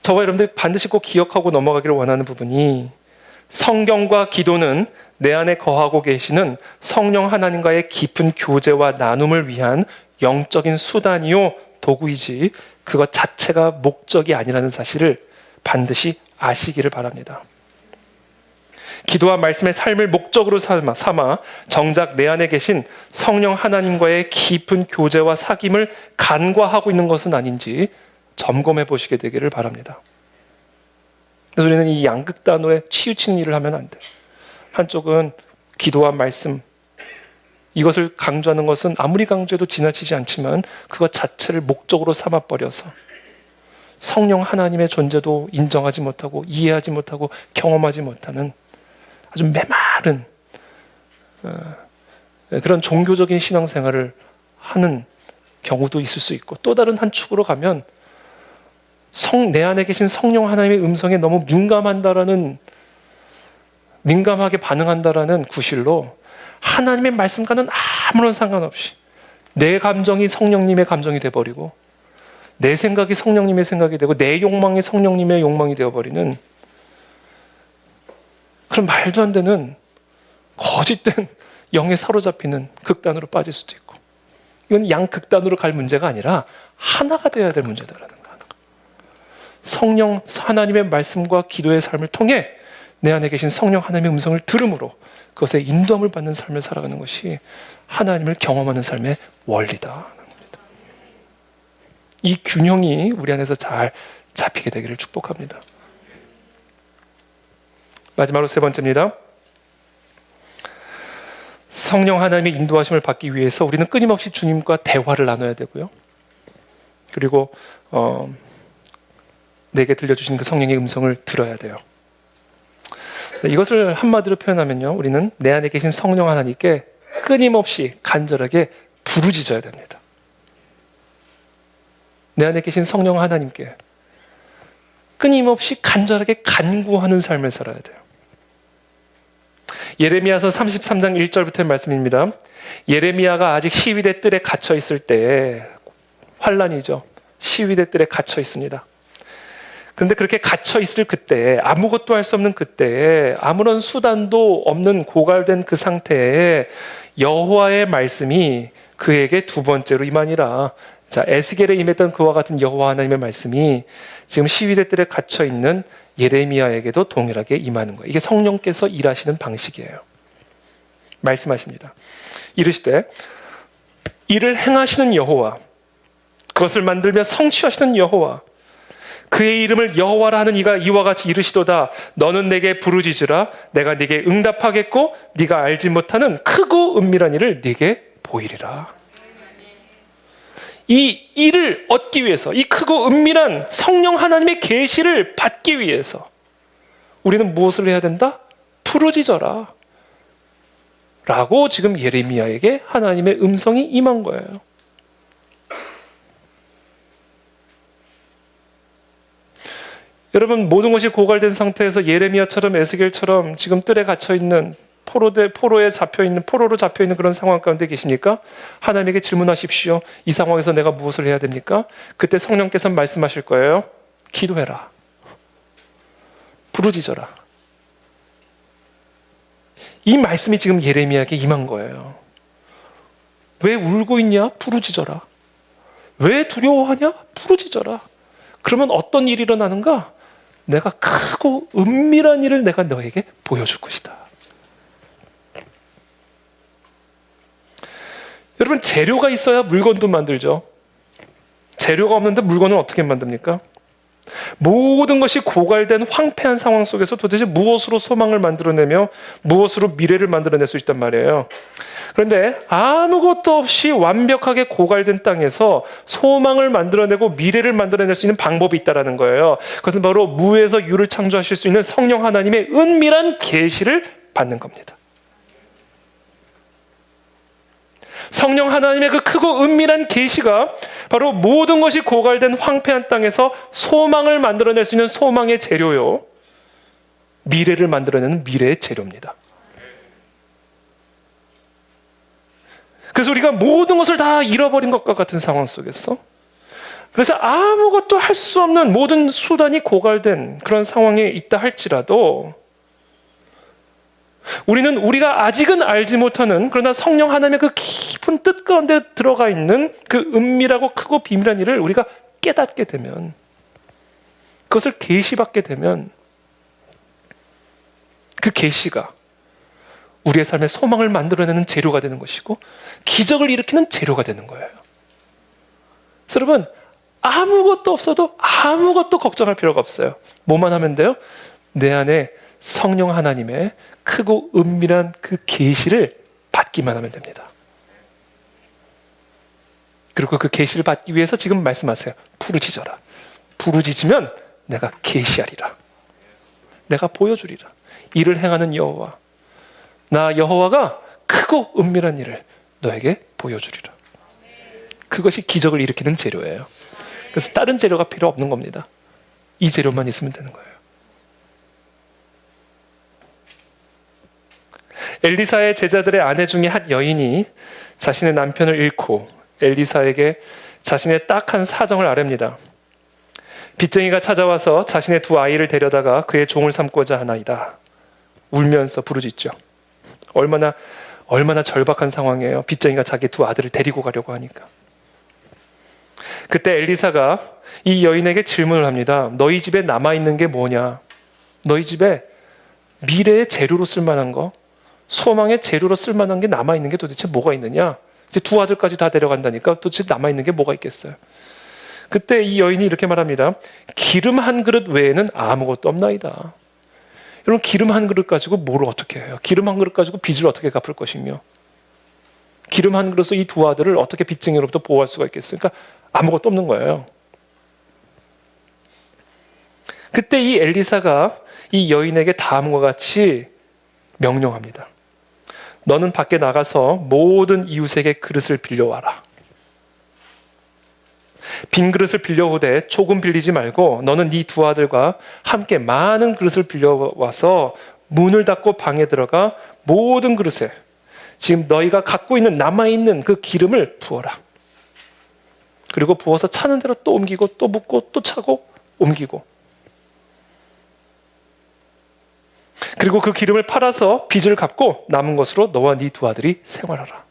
저와 여러분들이 반드시 꼭 기억하고 넘어가기를 원하는 부분이, 성경과 기도는 내 안에 거하고 계시는 성령 하나님과의 깊은 교제와 나눔을 위한 영적인 수단이요 도구이지 그것 자체가 목적이 아니라는 사실을 반드시 아시기를 바랍니다. 기도와 말씀의 삶을 목적으로 삼아 정작 내 안에 계신 성령 하나님과의 깊은 교제와 사귐을 간과하고 있는 것은 아닌지 점검해 보시게 되기를 바랍니다. 그래서 우리는 이 양극단으로 치우치는 일을 하면 안 돼요. 한쪽은 기도와 말씀, 이것을 강조하는 것은 아무리 강조해도 지나치지 않지만 그것 자체를 목적으로 삼아버려서 성령 하나님의 존재도 인정하지 못하고 이해하지 못하고 경험하지 못하는 아주 메마른 그런 종교적인 신앙생활을 하는 경우도 있을 수 있고, 또 다른 한 축으로 가면 내 안에 계신 성령 하나님의 음성에 너무 민감하게 반응한다라는 구실로 하나님의 말씀과는 아무런 상관없이 내 감정이 성령님의 감정이 되어버리고, 내 생각이 성령님의 생각이 되고, 내 욕망이 성령님의 욕망이 되어버리는 그런 말도 안 되는 거짓된 영에 사로잡히는 극단으로 빠질 수도 있고, 이건 양극단으로 갈 문제가 아니라 하나가 되어야 될 문제다라는 거예요. 성령 하나님의 말씀과 기도의 삶을 통해 내 안에 계신 성령 하나님의 음성을 들음으로 그것에 인도함을 받는 삶을 살아가는 것이 하나님을 경험하는 삶의 원리다. 이 균형이 우리 안에서 잘 잡히게 되기를 축복합니다. 마지막으로 세 번째입니다. 성령 하나님의 인도하심을 받기 위해서 우리는 끊임없이 주님과 대화를 나눠야 되고요. 그리고 내게 들려주신 그 성령의 음성을 들어야 돼요. 이것을 한마디로 표현하면요, 우리는 내 안에 계신 성령 하나님께 끊임없이 간절하게 부르짖어야 됩니다. 내 안에 계신 성령 하나님께 끊임없이 간절하게 간구하는 삶을 살아야 돼요. 예레미야서 33장 1절부터의 말씀입니다. 예레미야가 아직 시위대 뜰에 갇혀 있을 때, 환란이죠. 시위대 뜰에 갇혀 있습니다. 그런데 그렇게 갇혀 있을 그때, 아무것도 할 수 없는 그때, 아무런 수단도 없는 고갈된 그 상태에 여호와의 말씀이 그에게 두 번째로 임하니라. 자, 에스겔에 임했던 그와 같은 여호와 하나님의 말씀이 지금 시위대 뜰에 갇혀 있는 예레미야에게도 동일하게 임하는 거예요. 이게 성령께서 일하시는 방식이에요. 말씀하십니다. 이르시되 이를 행하시는 여호와, 그것을 만들며 성취하시는 여호와, 그의 이름을 여호와라 하는 이가 이와 같이 이르시도다. 너는 내게 부르짖으라. 내가 네게 응답하겠고 네가 알지 못하는 크고 은밀한 일을 네게 보이리라. 이 일을 얻기 위해서, 이 크고 은밀한 성령 하나님의 계시를 받기 위해서 우리는 무엇을 해야 된다? 부르짖어라 라고 지금 예레미야에게 하나님의 음성이 임한 거예요. 여러분, 모든 것이 고갈된 상태에서 예레미야처럼 에스겔처럼 지금 뜰에 갇혀있는 포로로 잡혀있는 그런 상황 가운데 계십니까? 하나님에게 질문하십시오. 이 상황에서 내가 무엇을 해야 됩니까? 그때 성령께서는 말씀하실 거예요. 기도해라. 부르짖어라. 이 말씀이 지금 예레미야에게 임한 거예요. 왜 울고 있냐? 부르짖어라. 왜 두려워하냐? 부르짖어라. 그러면 어떤 일이 일어나는가? 내가 크고 은밀한 일을 내가 너에게 보여줄 것이다. 여러분, 재료가 있어야 물건도 만들죠. 재료가 없는데 물건은 어떻게 만듭니까? 모든 것이 고갈된 황폐한 상황 속에서 도대체 무엇으로 소망을 만들어내며 무엇으로 미래를 만들어낼 수 있단 말이에요. 그런데 아무것도 없이 완벽하게 고갈된 땅에서 소망을 만들어내고 미래를 만들어낼 수 있는 방법이 있다는 거예요. 그것은 바로 무에서 유를 창조하실 수 있는 성령 하나님의 은밀한 계시를 받는 겁니다. 성령 하나님의 그 크고 은밀한 계시가 바로 모든 것이 고갈된 황폐한 땅에서 소망을 만들어낼 수 있는 소망의 재료요, 미래를 만들어내는 미래의 재료입니다. 그래서 우리가 모든 것을 다 잃어버린 것과 같은 상황 속에서, 그래서 아무것도 할 수 없는 모든 수단이 고갈된 그런 상황에 있다 할지라도 우리는 우리가 아직은 알지 못하는, 그러나 성령 하나님의 그 깊은 뜻 가운데 들어가 있는 그 은밀하고 크고 비밀한 일을 우리가 깨닫게 되면, 그것을 계시받게 되면 그 계시가 우리의 삶의 소망을 만들어내는 재료가 되는 것이고 기적을 일으키는 재료가 되는 거예요. 그래서 여러분, 아무것도 없어도 아무것도 걱정할 필요가 없어요. 뭐만 하면 돼요? 내 안에 성령 하나님의 크고 은밀한 그 계시를 받기만 하면 됩니다. 그리고 그 계시를 받기 위해서 지금 말씀하세요. 부르짖어라. 부르짖으면 내가 계시하리라. 내가 보여주리라. 이를 행하는 여호와, 나 여호와가 크고 은밀한 일을 너에게 보여주리라. 그것이 기적을 일으키는 재료예요. 그래서 다른 재료가 필요 없는 겁니다. 이 재료만 있으면 되는 거예요. 엘리사의 제자들의 아내 중에 한 여인이 자신의 남편을 잃고 엘리사에게 자신의 딱한 사정을 아뢰입니다. 빚쟁이가 찾아와서 자신의 두 아이를 데려다가 그의 종을 삼고자 하나이다. 울면서 부르짖죠. 얼마나 얼마나 절박한 상황이에요. 빚쟁이가 자기 두 아들을 데리고 가려고 하니까. 그때 엘리사가 이 여인에게 질문을 합니다. 너희 집에 남아있는 게 뭐냐? 너희 집에 미래의 재료로 쓸만한 거, 소망의 재료로 쓸만한 게 남아있는 게 도대체 뭐가 있느냐? 이제 두 아들까지 다 데려간다니까 도대체 남아있는 게 뭐가 있겠어요? 그때 이 여인이 이렇게 말합니다. 기름 한 그릇 외에는 아무것도 없나이다. 여러분, 기름 한 그릇 가지고 뭘 어떻게 해요? 기름 한 그릇 가지고 빚을 어떻게 갚을 것이며, 기름 한 그릇으로 이 두 아들을 어떻게 빚쟁이로부터 보호할 수가 있겠어요? 그러니까 아무것도 없는 거예요. 그때 이 엘리사가 이 여인에게 다음과 같이 명령합니다. 너는 밖에 나가서 모든 이웃에게 그릇을 빌려와라. 빈 그릇을 빌려오되 조금 빌리지 말고 너는 네 두 아들과 함께 많은 그릇을 빌려와서 문을 닫고 방에 들어가 모든 그릇에 지금 너희가 갖고 있는 남아있는 그 기름을 부어라. 그리고 부어서 차는 대로 또 옮기고 또 붓고 또 차고 옮기고, 그리고 그 기름을 팔아서 빚을 갚고 남은 것으로 너와 네 두 아들이 생활하라.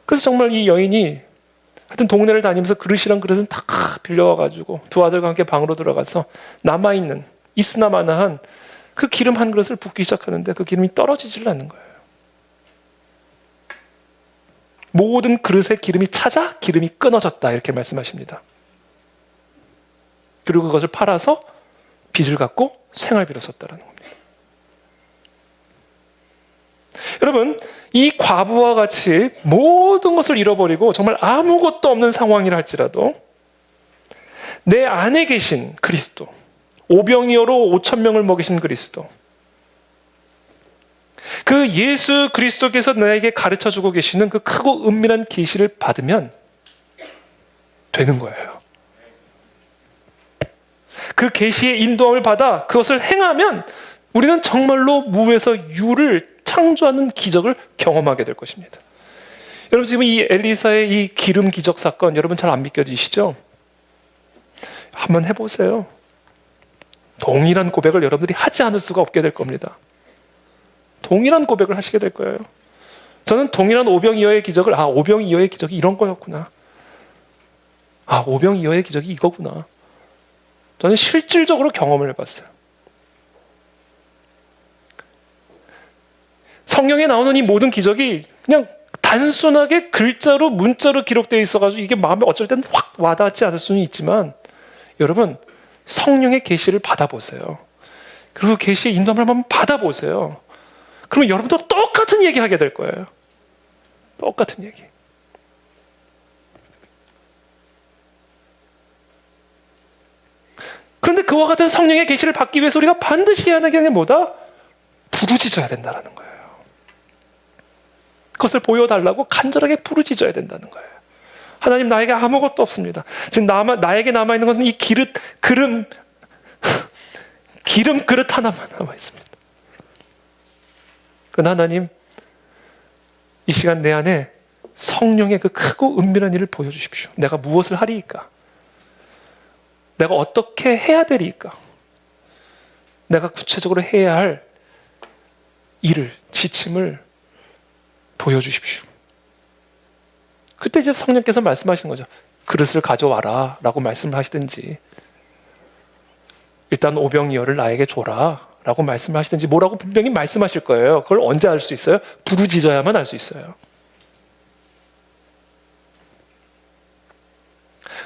그래서 정말 이 여인이 하여튼 동네를 다니면서 그릇이란 그릇은 다 빌려와가지고 두 아들과 함께 방으로 들어가서 남아있는 있으나 마나한 그 기름 한 그릇을 붓기 시작하는데 그 기름이 떨어지질 않는 거예요. 모든 그릇에 기름이 차자 기름이 끊어졌다, 이렇게 말씀하십니다. 그리고 그것을 팔아서 빚을 갚고 생활비로 썼다는 겁니다. 여러분, 이 과부와 같이 모든 것을 잃어버리고 정말 아무것도 없는 상황이라 할지라도 내 안에 계신 그리스도, 오병이어로 5,000명을 먹이신 그리스도, 그 예수 그리스도께서 나에게 가르쳐주고 계시는 그 크고 은밀한 계시를 받으면 되는 거예요. 그 계시의 인도함을 받아 그것을 행하면 우리는 정말로 무에서 유를 창조하는 기적을 경험하게 될 것입니다. 여러분, 지금 이 엘리사의 이 기름 기적 사건, 여러분 잘 안 믿겨지시죠? 한번 해보세요. 동일한 고백을 여러분들이 하지 않을 수가 없게 될 겁니다. 동일한 고백을 하시게 될 거예요. 저는 동일한 오병이어의 기적을, 오병이어의 기적이 이런 거였구나. 오병이어의 기적이 이거구나. 저는 실질적으로 경험을 해봤어요. 성경에 나오는 이 모든 기적이 그냥 단순하게 글자로 문자로 기록되어 있어가지고 이게 마음에 어쩔 때는 확 와닿지 않을 수는 있지만, 여러분 성령의 계시를 받아보세요. 그리고 계시의 인도함을 한번 받아보세요. 그러면 여러분도 똑같은 얘기 하게 될 거예요. 똑같은 얘기. 그런데 그와 같은 성령의 계시를 받기 위해서 우리가 반드시 해야 하는 게 뭐다? 부르짖어야 된다는 거예요. 그것을 보여달라고 간절하게 부르짖어야 된다는 거예요. 하나님, 나에게 아무것도 없습니다. 지금 나에게 남아있는 것은 이 기름 그릇 하나만 남아있습니다. 그러나 하나님, 이 시간 내 안에 성령의 그 크고 은밀한 일을 보여주십시오. 내가 무엇을 하리이까? 내가 어떻게 해야 되리이까? 내가 구체적으로 해야 할 일을, 지침을 보여주십시오. 그때 이제 성령께서 말씀하시는 거죠. 그릇을 가져와라 라고 말씀을 하시든지, 일단 오병이어를 나에게 줘라 라고 말씀을 하시든지, 뭐라고 분명히 말씀하실 거예요. 그걸 언제 알 수 있어요? 부르짖어야만 알 수 있어요.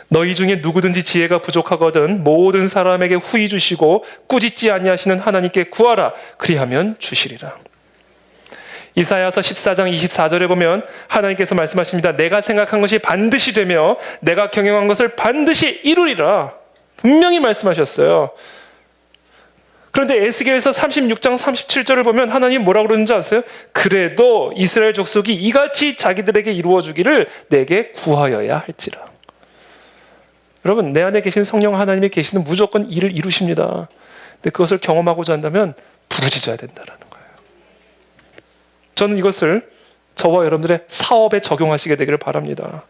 너희 중에 누구든지 지혜가 부족하거든 모든 사람에게 후히 주시고 꾸짖지 아니하시는 하나님께 구하라. 그리하면 주시리라. 이사야서 14장 24절에 보면 하나님께서 말씀하십니다. 내가 생각한 것이 반드시 되며 내가 경영한 것을 반드시 이루리라. 분명히 말씀하셨어요. 그런데 에스겔서 36장 37절을 보면 하나님 뭐라고 그러는지 아세요? 그래도 이스라엘 족속이 이같이 자기들에게 이루어주기를 내게 구하여야 할지라. 여러분, 내 안에 계신 성령 하나님의 계시는 무조건 일을 이루십니다. 근데 그것을 경험하고자 한다면 부르짖어야 된다는 거예요. 저는 이것을 저와 여러분들의 사업에 적용하시게 되기를 바랍니다.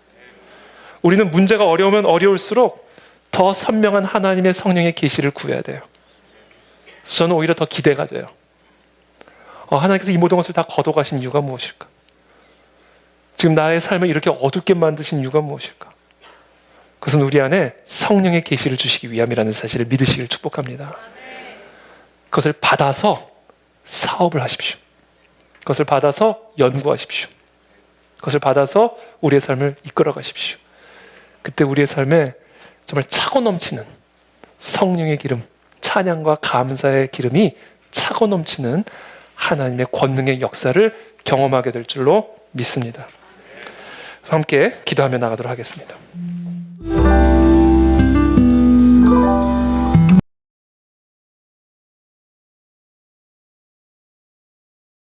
우리는 문제가 어려우면 어려울수록 더 선명한 하나님의 성령의 계시를 구해야 돼요. 저는 오히려 더 기대가 돼요. 하나님께서 이 모든 것을 다 거둬가신 이유가 무엇일까? 지금 나의 삶을 이렇게 어둡게 만드신 이유가 무엇일까? 그것은 우리 안에 성령의 계시를 주시기 위함이라는 사실을 믿으시길 축복합니다. 그것을 받아서 사업을 하십시오. 그것을 받아서 연구하십시오. 그것을 받아서 우리의 삶을 이끌어 가십시오. 그때 우리의 삶에 정말 차고 넘치는 성령의 기름, 찬양과 감사의 기름이 차고 넘치는 하나님의 권능의 역사를 경험하게 될 줄로 믿습니다. 함께 기도하며 나가도록 하겠습니다.